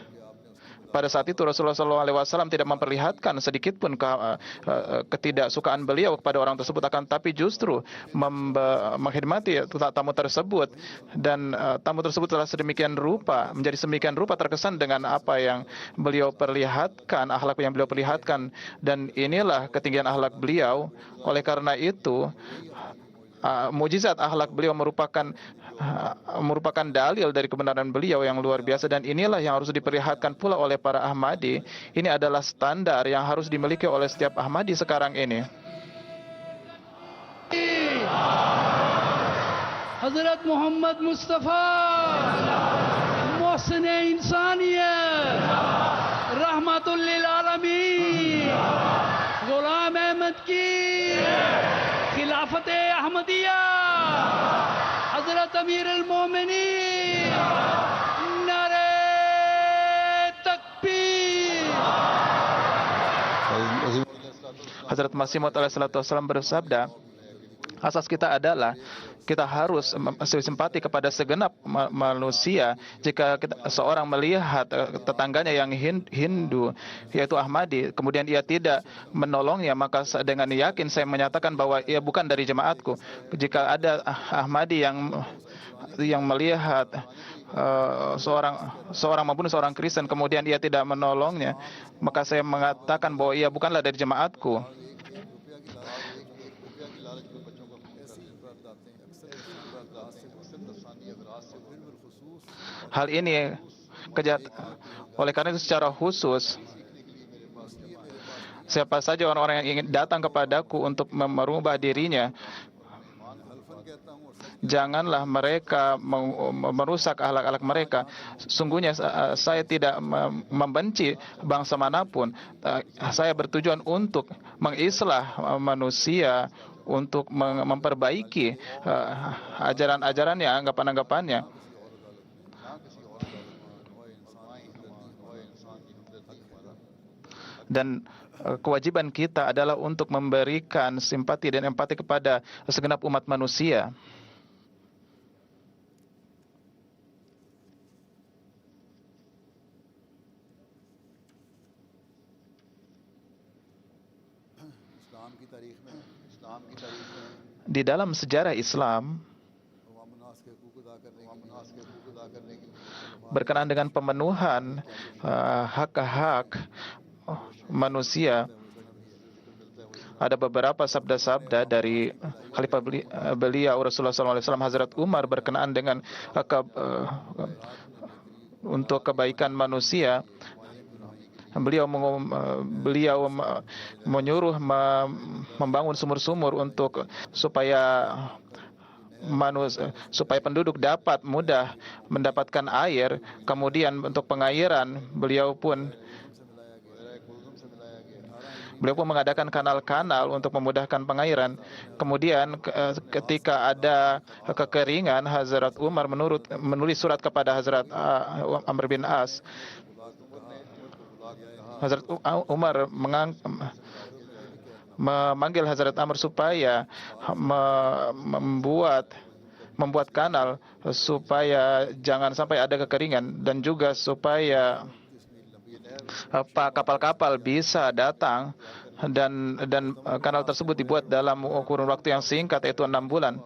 pada saat itu Rasulullah SAW tidak memperlihatkan sedikit pun ketidaksukaan beliau kepada orang tersebut, akan tapi justru menghormati tamu tersebut. Dan tamu tersebut telah menjadi sedemikian rupa terkesan dengan apa yang beliau perlihatkan, akhlak yang beliau perlihatkan. Dan inilah ketinggian akhlak beliau. Oleh karena itu, mujizat akhlak beliau merupakan dalil dari kebenaran beliau yang luar biasa, dan inilah yang harus diperlihatkan pula oleh para Ahmadi. Ini adalah standar yang harus dimiliki oleh setiap Ahmadi sekarang ini. Hazrat Muhammad Mustafa Muhsin Insaniyat Rahmatul lil Alamin Ghulam Ahmad ki Khilafat Ahmadiyah Hazrat Amir al-Mu'minin Nare Takbir. Hazrat Masih Maud alaihissalam bersabda, asas kita adalah kita harus simpati kepada segenap manusia. Jika seorang melihat tetangganya yang Hindu, yaitu Ahmadi, kemudian ia tidak menolongnya, maka dengan yakin saya menyatakan bahwa ia bukan dari jemaatku. Jika ada Ahmadi yang melihat seorang membunuh seorang Kristen, kemudian ia tidak menolongnya, maka saya mengatakan bahwa ia bukanlah dari jemaatku. Hal ini oleh karena itu secara khusus, siapa saja orang-orang yang ingin datang kepadaku untuk merubah dirinya, janganlah mereka merusak akhlak-akhlak mereka. Sungguhnya saya tidak membenci bangsa manapun. Saya bertujuan untuk mengislah manusia, untuk memperbaiki ajaran-ajarannya, anggapan-anggapannya. Dan kewajiban kita adalah untuk memberikan simpati dan empati kepada segenap umat manusia. Di dalam sejarah Islam, berkenaan dengan pemenuhan hak-hak manusia, ada beberapa sabda-sabda dari Khalifah beliau Rasulullah SAW, Hazrat Umar, berkenaan dengan untuk kebaikan manusia. Beliau menyuruh membangun sumur-sumur supaya penduduk dapat mudah mendapatkan air. Kemudian untuk pengairan, beliau pun mengadakan kanal-kanal untuk memudahkan pengairan. Kemudian ketika ada kekeringan, Hazrat Umar menulis surat kepada Hazrat Amr bin As. Hazrat Umar memanggil Hazrat Amr supaya membuat membuat kanal supaya jangan sampai ada kekeringan dan juga supaya kapal-kapal bisa datang dan kanal tersebut dibuat dalam kurun waktu yang singkat yaitu 6 bulan.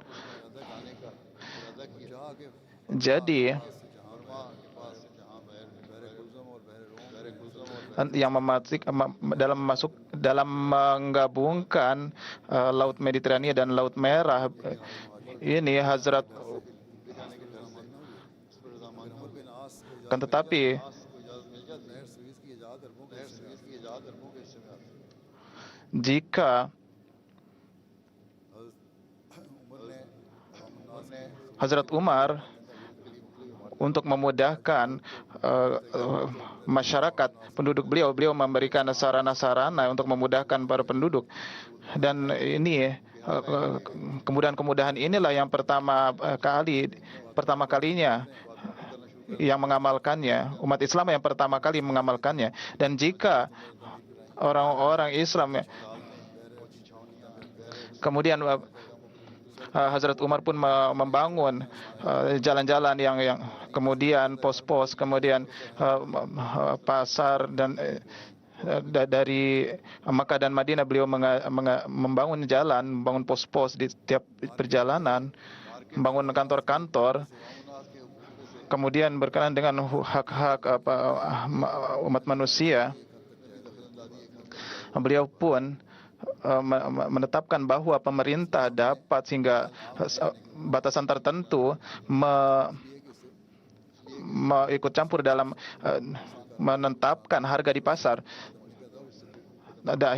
Jadi yang dalam menggabungkan Laut Mediterania dan Laut Merah ini Hazrat kan tetapi jika Hazrat Umar untuk memudahkan masyarakat penduduk beliau memberikan sarana-sarana untuk memudahkan para penduduk dan ini kemudahan-kemudahan inilah yang pertama kalinya yang mengamalkannya, umat Islam yang pertama kali mengamalkannya. Dan jika orang-orang Islam kemudian Hazrat Umar pun membangun jalan-jalan yang kemudian pos-pos, kemudian pasar dan dari Makkah dan Madinah beliau membangun jalan, membangun pos-pos di setiap perjalanan, membangun kantor-kantor, kemudian berkenaan dengan hak-hak umat manusia. Beliau pun menetapkan bahwa pemerintah dapat sehingga batasan tertentu ikut campur dalam menetapkan harga di pasar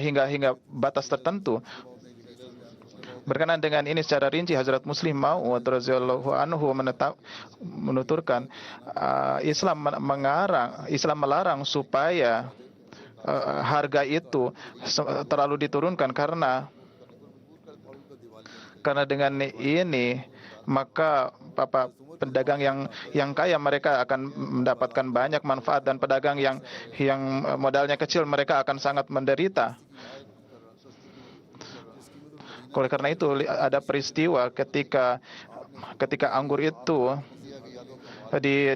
hingga batas tertentu. Berkenaan dengan ini secara rinci Hazrat Muslim Maud radhiyallahu anhu menuturkan Islam melarang supaya harga itu terlalu diturunkan karena dengan ini maka pedagang yang kaya mereka akan mendapatkan banyak manfaat dan pedagang yang modalnya kecil mereka akan sangat menderita. Oleh karena itu ada peristiwa ketika anggur itu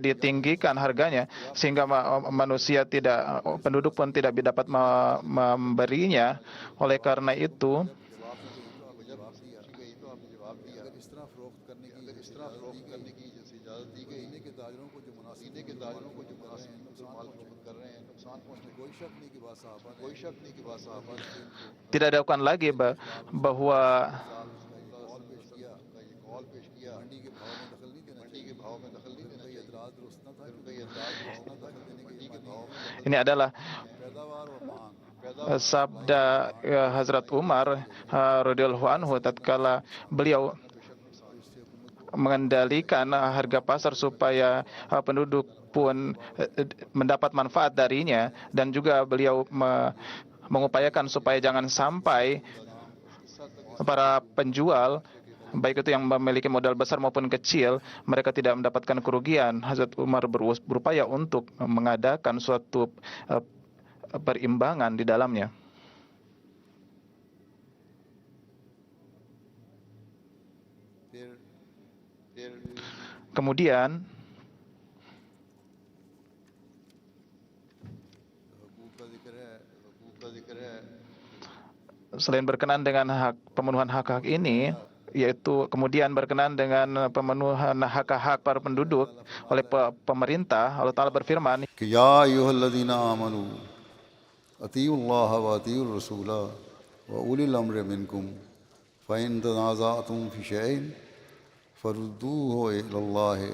ditinggikan harganya sehingga penduduk pun tidak dapat memberinya. Oleh karena itu tidak dilakukan lagi bahwa ini adalah sabda Hazrat Umar radhiyallahu anhu tatkala beliau mengendalikan harga pasar supaya penduduk pun mendapat manfaat darinya dan juga beliau mengupayakan supaya jangan sampai para penjual baik itu yang memiliki modal besar maupun kecil mereka tidak mendapatkan kerugian. Hazrat Umar berupaya untuk mengadakan suatu perimbangan di dalamnya. Kemudian selain berkenaan dengan pemenuhan hak-hak ini, yaitu kemudian berkenaan dengan pemenuhan hak-hak para penduduk oleh pemerintah, Allah Ta'ala berfirman, Ya ayyuhalladzina amanu atiyullaha wa atiyur rasulah wa ulil amri minkum fa in tanaza'tum fi syai'in farudduhu ilallahi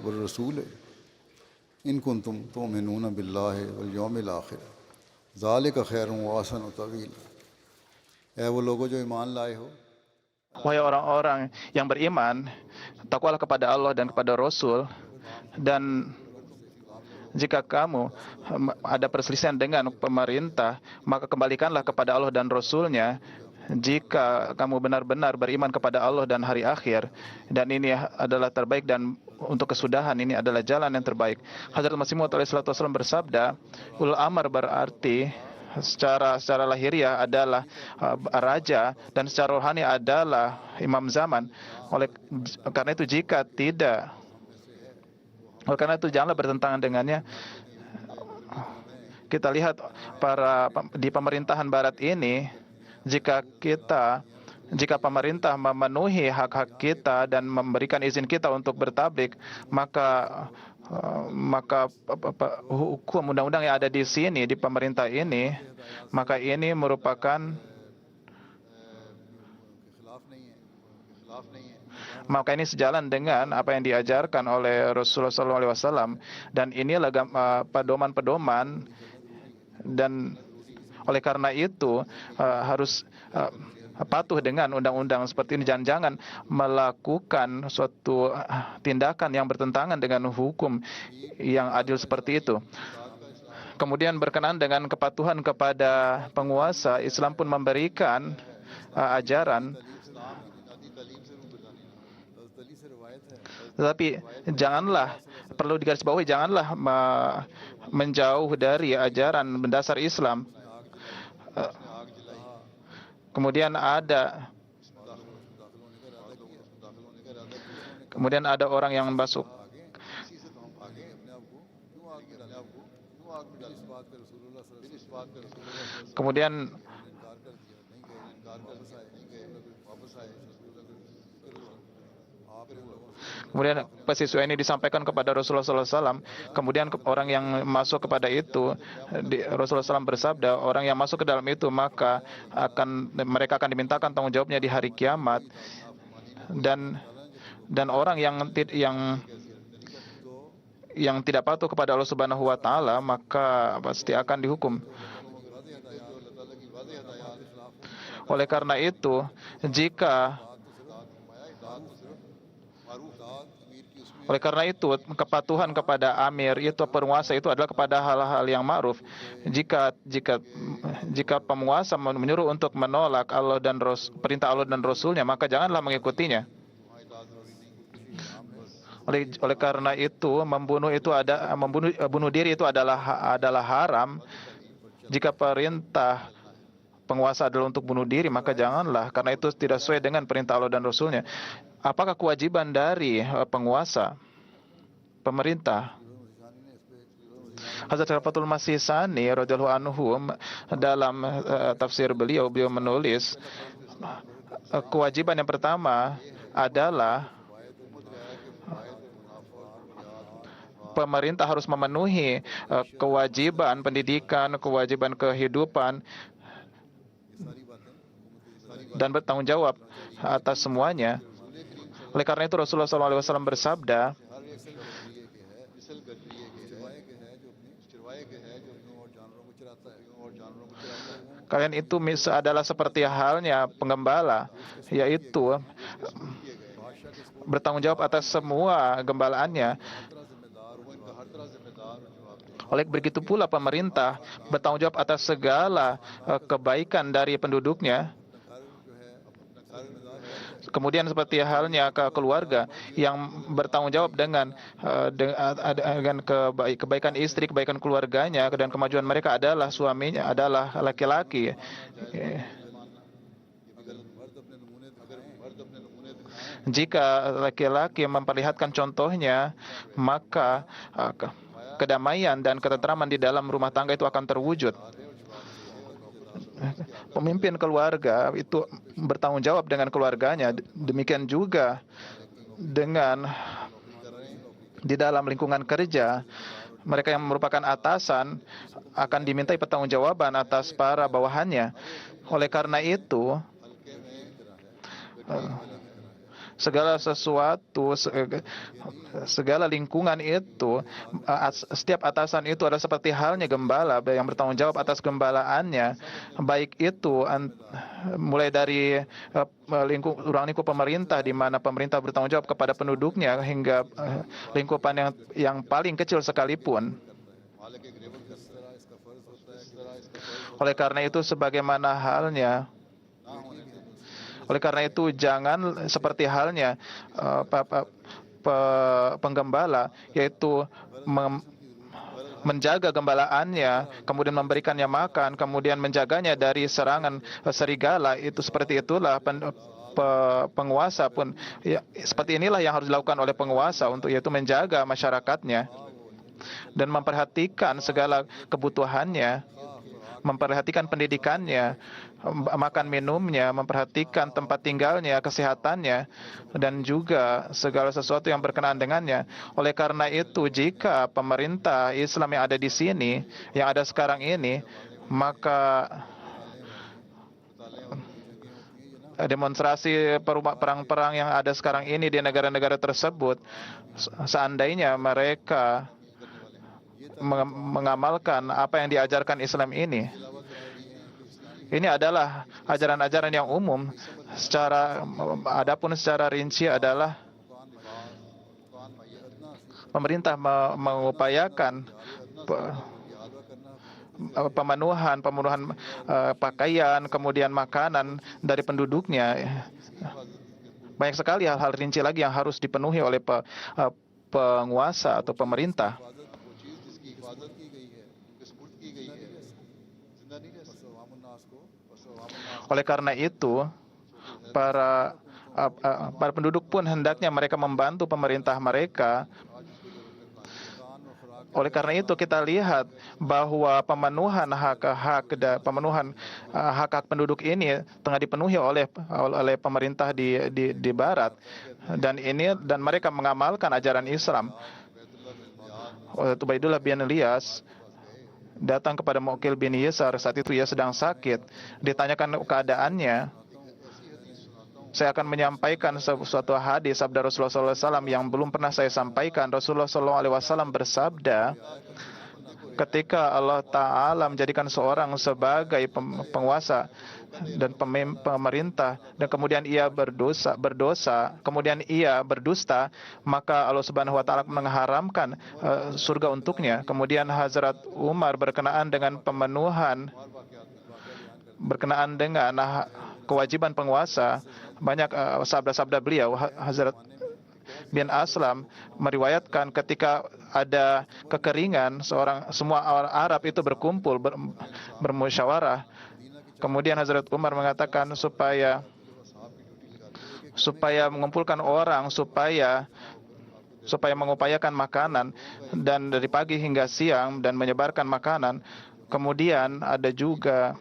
war rasul in kuntum tu'minuna billahi wal yawmil akhir zalika khairun wa ahsanu ta'wila. वो लोगों जो ईमान लाए हो. Wahai orang-orang yang beriman, takwalah kepada Allah dan kepada Rasul, dan jika kamu ada perselisihan dengan pemerintah, maka kembalikanlah kepada Allah dan Rasul-Nya. Jika kamu benar-benar beriman kepada Allah dan hari akhir, dan ini adalah terbaik dan untuk kesudahan ini adalah jalan yang terbaik. Hazrat Masih Maud alaihi salatu wasallam bersabda, ul amar berarti secara lahiriah adalah raja dan secara rohani adalah imam zaman. Oleh karena itu janganlah bertentangan dengannya. Kita lihat di pemerintahan barat ini, jika pemerintah memenuhi hak-hak kita dan memberikan izin kita untuk bertablik, maka hukum undang-undang yang ada di sini, di pemerintah ini, maka ini merupakan sejalan dengan apa yang diajarkan oleh Rasulullah SAW, dan inilah pedoman-pedoman, dan oleh karena itu harus patuh dengan undang-undang seperti ini. Jangan melakukan suatu tindakan yang bertentangan dengan hukum yang adil seperti itu. Kemudian berkenaan dengan kepatuhan kepada penguasa, Islam pun memberikan ajaran. Tetapi perlu digarisbawahi, janganlah menjauh dari ajaran mendasar Islam. Kemudian ada orang yang masuk. Kemudian peristiwa ini disampaikan kepada Rasulullah SAW. Kemudian orang yang masuk kepada itu, Rasulullah SAW bersabda, orang yang masuk ke dalam itu maka mereka akan dimintakan tanggung jawabnya di hari kiamat. Dan orang yang tidak patuh kepada Allah Subhanahu wa taala maka pasti akan dihukum. Oleh karena itu, kepatuhan kepada amir itu, penguasa itu adalah kepada hal-hal yang ma'ruf. Jika penguasa menyuruh untuk menolak Allah dan perintah Allah dan Rasulnya, maka janganlah mengikutinya. Oleh karena itu, bunuh diri itu adalah haram. Jika perintah penguasa adalah untuk bunuh diri, maka janganlah, karena itu tidak sesuai dengan perintah Allah dan Rasulnya. Apakah kewajiban dari penguasa, pemerintah? Hazrat Fathul Masih Tsani radhiyallahu anhu dalam tafsir beliau menulis, kewajiban yang pertama adalah pemerintah harus memenuhi kewajiban pendidikan, kewajiban kehidupan, dan bertanggung jawab atas semuanya. Oleh karena itu Rasulullah SAW bersabda, kalian itu adalah seperti halnya penggembala, yaitu bertanggung jawab atas semua gembalaannya. Oleh begitu pula pemerintah bertanggung jawab atas segala kebaikan dari penduduknya. Kemudian seperti halnya keluarga yang bertanggung jawab dengan kebaikan istri, kebaikan keluarganya, dan kemajuan mereka adalah suaminya, adalah laki-laki. Jika laki-laki memperlihatkan contohnya, maka kedamaian dan ketentraman di dalam rumah tangga itu akan terwujud. Pemimpin keluarga itu bertanggung jawab dengan keluarganya. Demikian juga dengan di dalam lingkungan kerja, mereka yang merupakan atasan akan dimintai pertanggungjawaban atas para bawahannya. Oleh karena itu, segala sesuatu, segala lingkungan itu, setiap atasan itu adalah seperti halnya gembala yang bertanggung jawab atas gembalaannya, baik itu mulai dari ruang lingkup pemerintah, di mana pemerintah bertanggung jawab kepada penduduknya, hingga lingkupan yang paling kecil sekalipun. Oleh karena itu, oleh karena itu jangan seperti halnya penggembala, yaitu menjaga gembalaannya, kemudian memberikannya makan, kemudian menjaganya dari serangan serigala. Itu seperti itulah penguasa pun ya, seperti inilah yang harus dilakukan oleh penguasa untuk yaitu menjaga masyarakatnya dan memperhatikan segala kebutuhannya, memperhatikan pendidikannya, makan minumnya, memperhatikan tempat tinggalnya, kesehatannya, dan juga segala sesuatu yang berkenaan dengannya. Oleh karena itu, jika pemerintah Islam yang ada di sini, yang ada sekarang ini, maka demonstrasi perang-perang yang ada sekarang ini di negara-negara tersebut, seandainya mereka mengamalkan apa yang diajarkan Islam ini adalah ajaran-ajaran yang umum. Adapun secara rinci adalah pemerintah mengupayakan pemenuhan pakaian, kemudian makanan dari penduduknya. Banyak sekali hal-hal rinci lagi yang harus dipenuhi oleh penguasa atau pemerintah. Oleh karena itu, para penduduk pun hendaknya mereka membantu pemerintah mereka. Oleh karena itu kita lihat bahwa pemenuhan hak-hak penduduk ini tengah dipenuhi oleh pemerintah di barat, dan mereka mengamalkan ajaran Islam. Ubaidullah bin Ilyas datang kepada Muqil bin Yasar. Saat itu ia sedang sakit. Ditanyakan keadaannya. Saya akan menyampaikan suatu hadis sabda Rasulullah SAW yang belum pernah saya sampaikan. Rasulullah SAW bersabda, ketika Allah Ta'ala menjadikan seorang sebagai penguasa dan pemerintah, dan kemudian ia berdosa, kemudian ia berdusta, maka Allah Subhanahu Wa Ta'ala mengharamkan surga untuknya. Kemudian Hazrat Umar berkenaan dengan berkenaan dengan kewajiban penguasa, banyak sabda-sabda beliau. Hazrat bin Aslam meriwayatkan ketika ada kekeringan, semua orang Arab itu berkumpul bermusyawarah. Kemudian Hazrat Umar mengatakan supaya mengumpulkan orang, supaya mengupayakan makanan dan dari pagi hingga siang dan menyebarkan makanan. Kemudian ada juga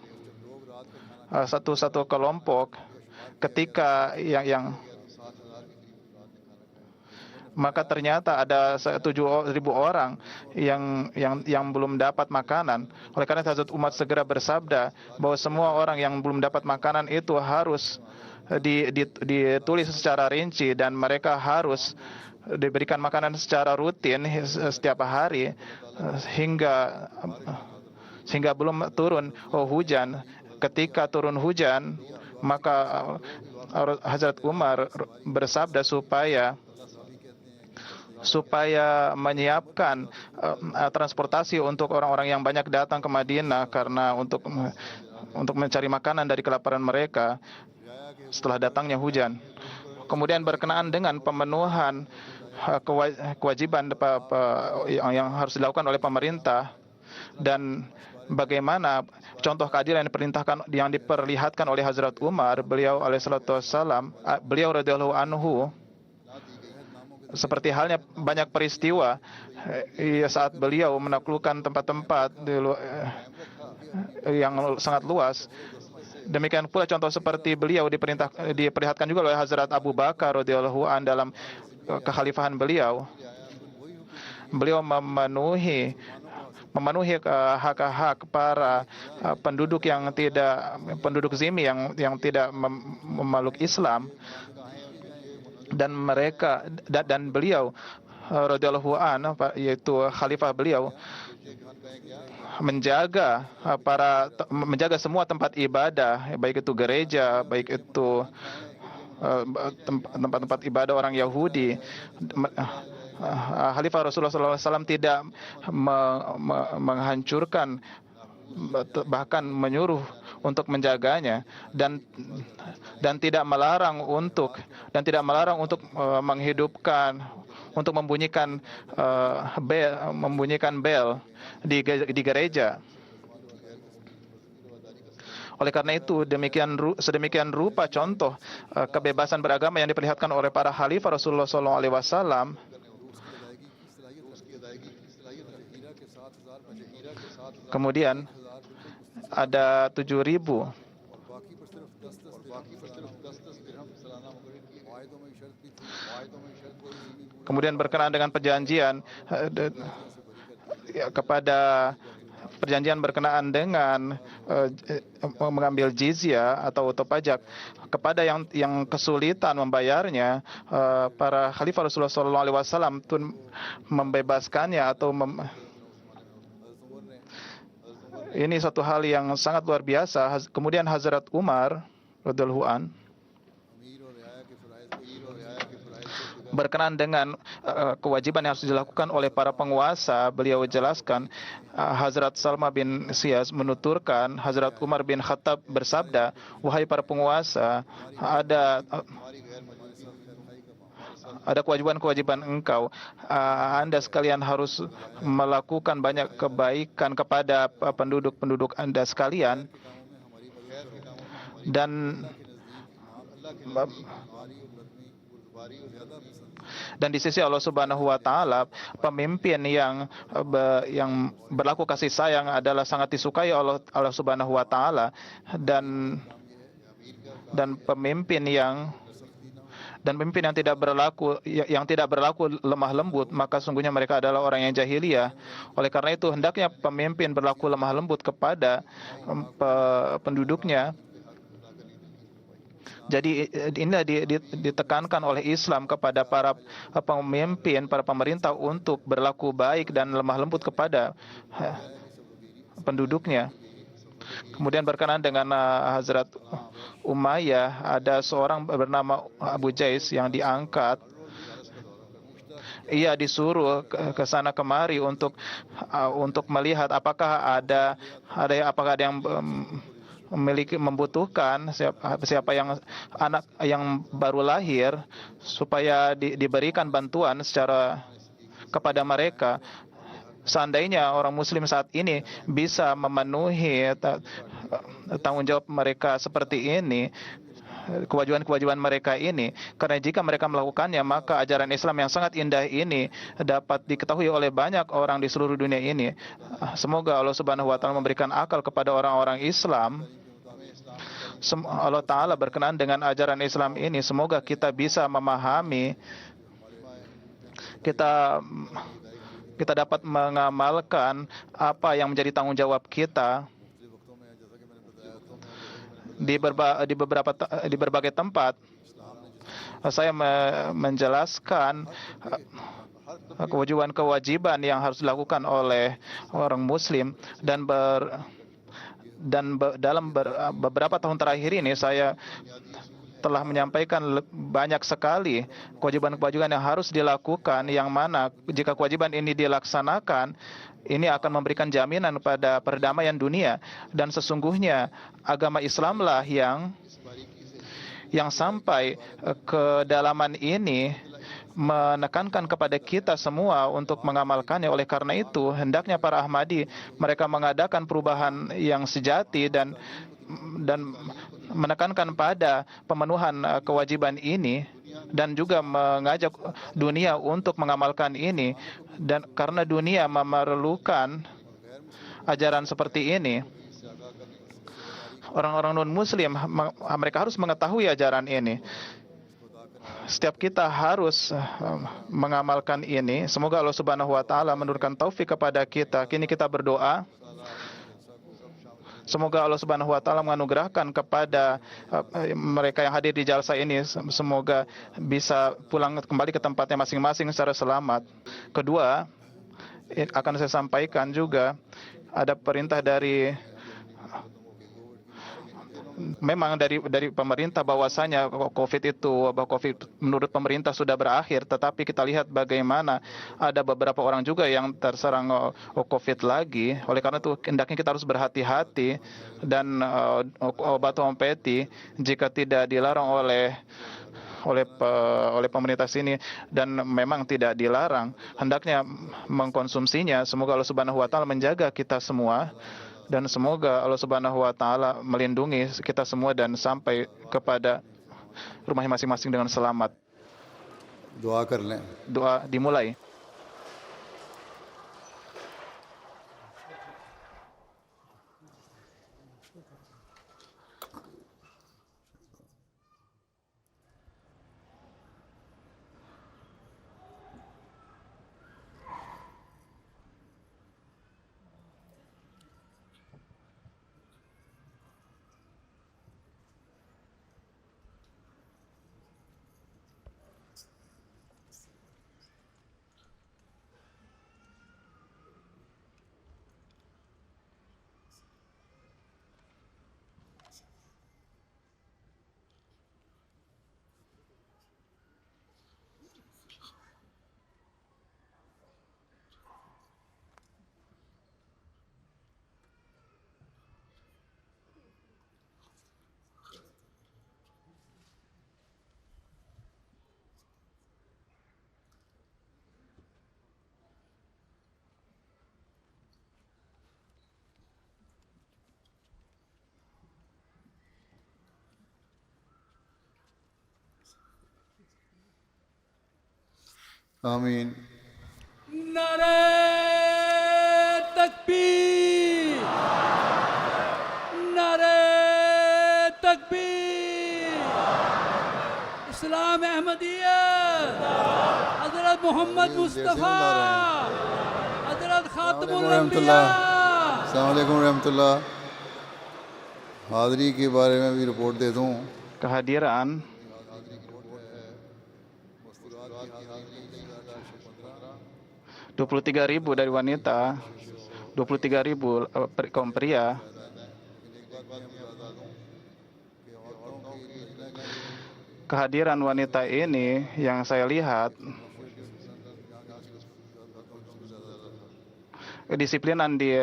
satu kelompok ketika maka ternyata ada 7.000 orang yang belum dapat makanan. Oleh karena itu Hazrat Umar segera bersabda bahwa semua orang yang belum dapat makanan itu harus ditulis secara rinci, dan mereka harus diberikan makanan secara rutin setiap hari hingga belum turun hujan. Ketika turun hujan, maka Hazrat Umar bersabda supaya menyiapkan transportasi untuk orang-orang yang banyak datang ke Madinah karena untuk mencari makanan dari kelaparan mereka setelah datangnya hujan. Kemudian berkenaan dengan pemenuhan kewajiban yang harus dilakukan oleh pemerintah, dan bagaimana contoh keadilan yang diperlihatkan oleh Hazrat Umar, beliau alaihissalatu wassalam, beliau radhiyallahu anhu, seperti halnya banyak peristiwa saat beliau menaklukkan tempat-tempat yang sangat luas. Demikian pula contoh seperti beliau diperlihatkan juga oleh Hazrat Abu Bakar radhiyallahu an dalam kekhalifahan beliau. Beliau memenuhi hak-hak para penduduk zimmi yang tidak memeluk Islam, dan beliau radhiyallahu an, yaitu khalifah beliau, menjaga semua tempat ibadah, baik itu gereja, baik itu tempat-tempat ibadah orang Yahudi. Khalifah Rasulullah SAW tidak menghancurkan, bahkan menyuruh untuk menjaganya dan tidak melarang untuk menghidupkan, untuk membunyikan bel di gereja. Oleh karena itu, sedemikian rupa contoh kebebasan beragama yang diperlihatkan oleh para khalifah Rasulullah SAW. Kemudian ada 7.000. Kemudian berkenaan dengan perjanjian perjanjian berkenaan dengan mengambil jizyah atau pajak kepada yang kesulitan membayarnya, para khalifah Rasulullah SAW pun membebaskannya atau ini satu hal yang sangat luar biasa. Kemudian Hazrat Umar radhiyallahu an berkenaan dengan kewajiban yang harus dilakukan oleh para penguasa, beliau jelaskan, Hazrat Salma bin Siyas menuturkan, Hazrat Umar bin Khattab bersabda, wahai para penguasa, ada kewajiban-kewajiban engkau. Anda sekalian harus melakukan banyak kebaikan kepada penduduk-penduduk Anda sekalian, dan di sisi Allah Subhanahu wa taala, pemimpin yang berlaku kasih sayang adalah sangat disukai oleh Allah Subhanahu wa taala, dan pemimpin yang tidak berlaku lemah lembut, maka sungguhnya mereka adalah orang yang jahiliyah. Oleh karena itu, hendaknya pemimpin berlaku lemah lembut kepada penduduknya. Jadi inilah ditekankan oleh Islam kepada para pemimpin, para pemerintah untuk berlaku baik dan lemah lembut kepada penduduknya. Kemudian berkenaan dengan Hazrat Umayyah, ada seorang bernama Abu Jais yang diangkat. Ia disuruh ke sana kemari untuk melihat apakah ada yang membutuhkan, siapa yang anak yang baru lahir, supaya diberikan bantuan secara kepada mereka. Seandainya orang Muslim saat ini bisa memenuhi tanggung jawab mereka seperti ini, kewajiban-kewajiban mereka ini, karena jika mereka melakukannya, maka ajaran Islam yang sangat indah ini dapat diketahui oleh banyak orang di seluruh dunia ini. Semoga Allah Subhanahu wa taala memberikan akal kepada orang-orang Islam. Allah Ta'ala berkenan dengan ajaran Islam ini. Semoga kita bisa memahami, kita dapat mengamalkan apa yang menjadi tanggung jawab kita di berbagai tempat. Saya menjelaskan kewajiban yang harus dilakukan oleh orang Muslim, dan dalam beberapa tahun terakhir ini saya telah menyampaikan banyak sekali kewajiban-kewajiban yang harus dilakukan, yang mana jika kewajiban ini dilaksanakan, ini akan memberikan jaminan pada perdamaian dunia. Dan sesungguhnya agama Islamlah yang sampai kedalaman ini menekankan kepada kita semua untuk mengamalkannya. Oleh karena itu, hendaknya para Ahmadi mereka mengadakan perubahan yang sejati dan menekankan pada pemenuhan kewajiban ini, dan juga mengajak dunia untuk mengamalkan ini. Dan karena dunia memerlukan ajaran seperti ini, orang-orang non-Muslim mereka harus mengetahui ajaran ini. Setiap kita harus mengamalkan ini. Semoga Allah Subhanahu wa taala menurunkan taufik kepada kita. Kini kita berdoa. Semoga Allah Subhanahu wa taala menganugerahkan kepada mereka yang hadir di jalsa ini, semoga bisa pulang kembali ke tempatnya masing-masing secara selamat. Kedua, akan saya sampaikan juga ada perintah dari memang dari pemerintah bahwasanya COVID itu, wabah COVID menurut pemerintah sudah berakhir, tetapi kita lihat bagaimana ada beberapa orang juga yang terserang COVID lagi. Oleh karena itu hendaknya kita harus berhati-hati, dan obat homeopati jika tidak dilarang oleh pemerintah sini, dan memang tidak dilarang, hendaknya mengkonsumsinya. Semoga Allah Subhanahu wa taala menjaga kita semua, dan semoga Allah Subhanahu wa taala melindungi kita semua dan sampai kepada rumahnya masing-masing dengan selamat. दुआ कर लें। Doa dimulai. आमीन। नारे तकबीर, नारे तकबीर। इस्लाम अहमदिया, हजरत मोहम्मद मुस्तफ़ा, हजरत खातमुल अंबिया। अस्सलाम वालेकुम रहमतुल्लाह। हाज़री के बारे में भी रिपोर्ट दे दूँ। Kehadiran 23.000 dari wanita, 23.000 kaum pria. Kehadiran wanita ini yang saya lihat, kedisiplinan di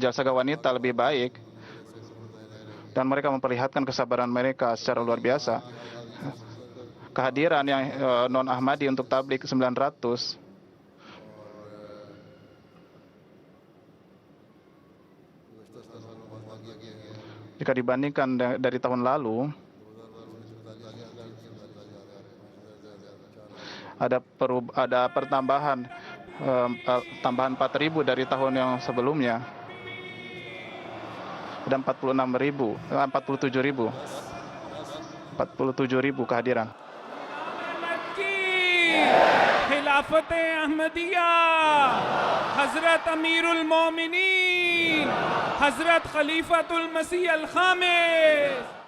jalsaga wanita lebih baik, dan mereka memperlihatkan kesabaran mereka secara luar biasa. Kehadiran yang non-Ahmadi untuk tablik 900, jika dibandingkan dari tahun lalu, ada pertambahan tambahan 4.000 dari tahun yang sebelumnya. Ada 47.000 kehadiran. खिलाफत अहमदिया, हजरत अमीरुल मोमिनीन, हजरत खलीफतुल मसीह अल खामिस।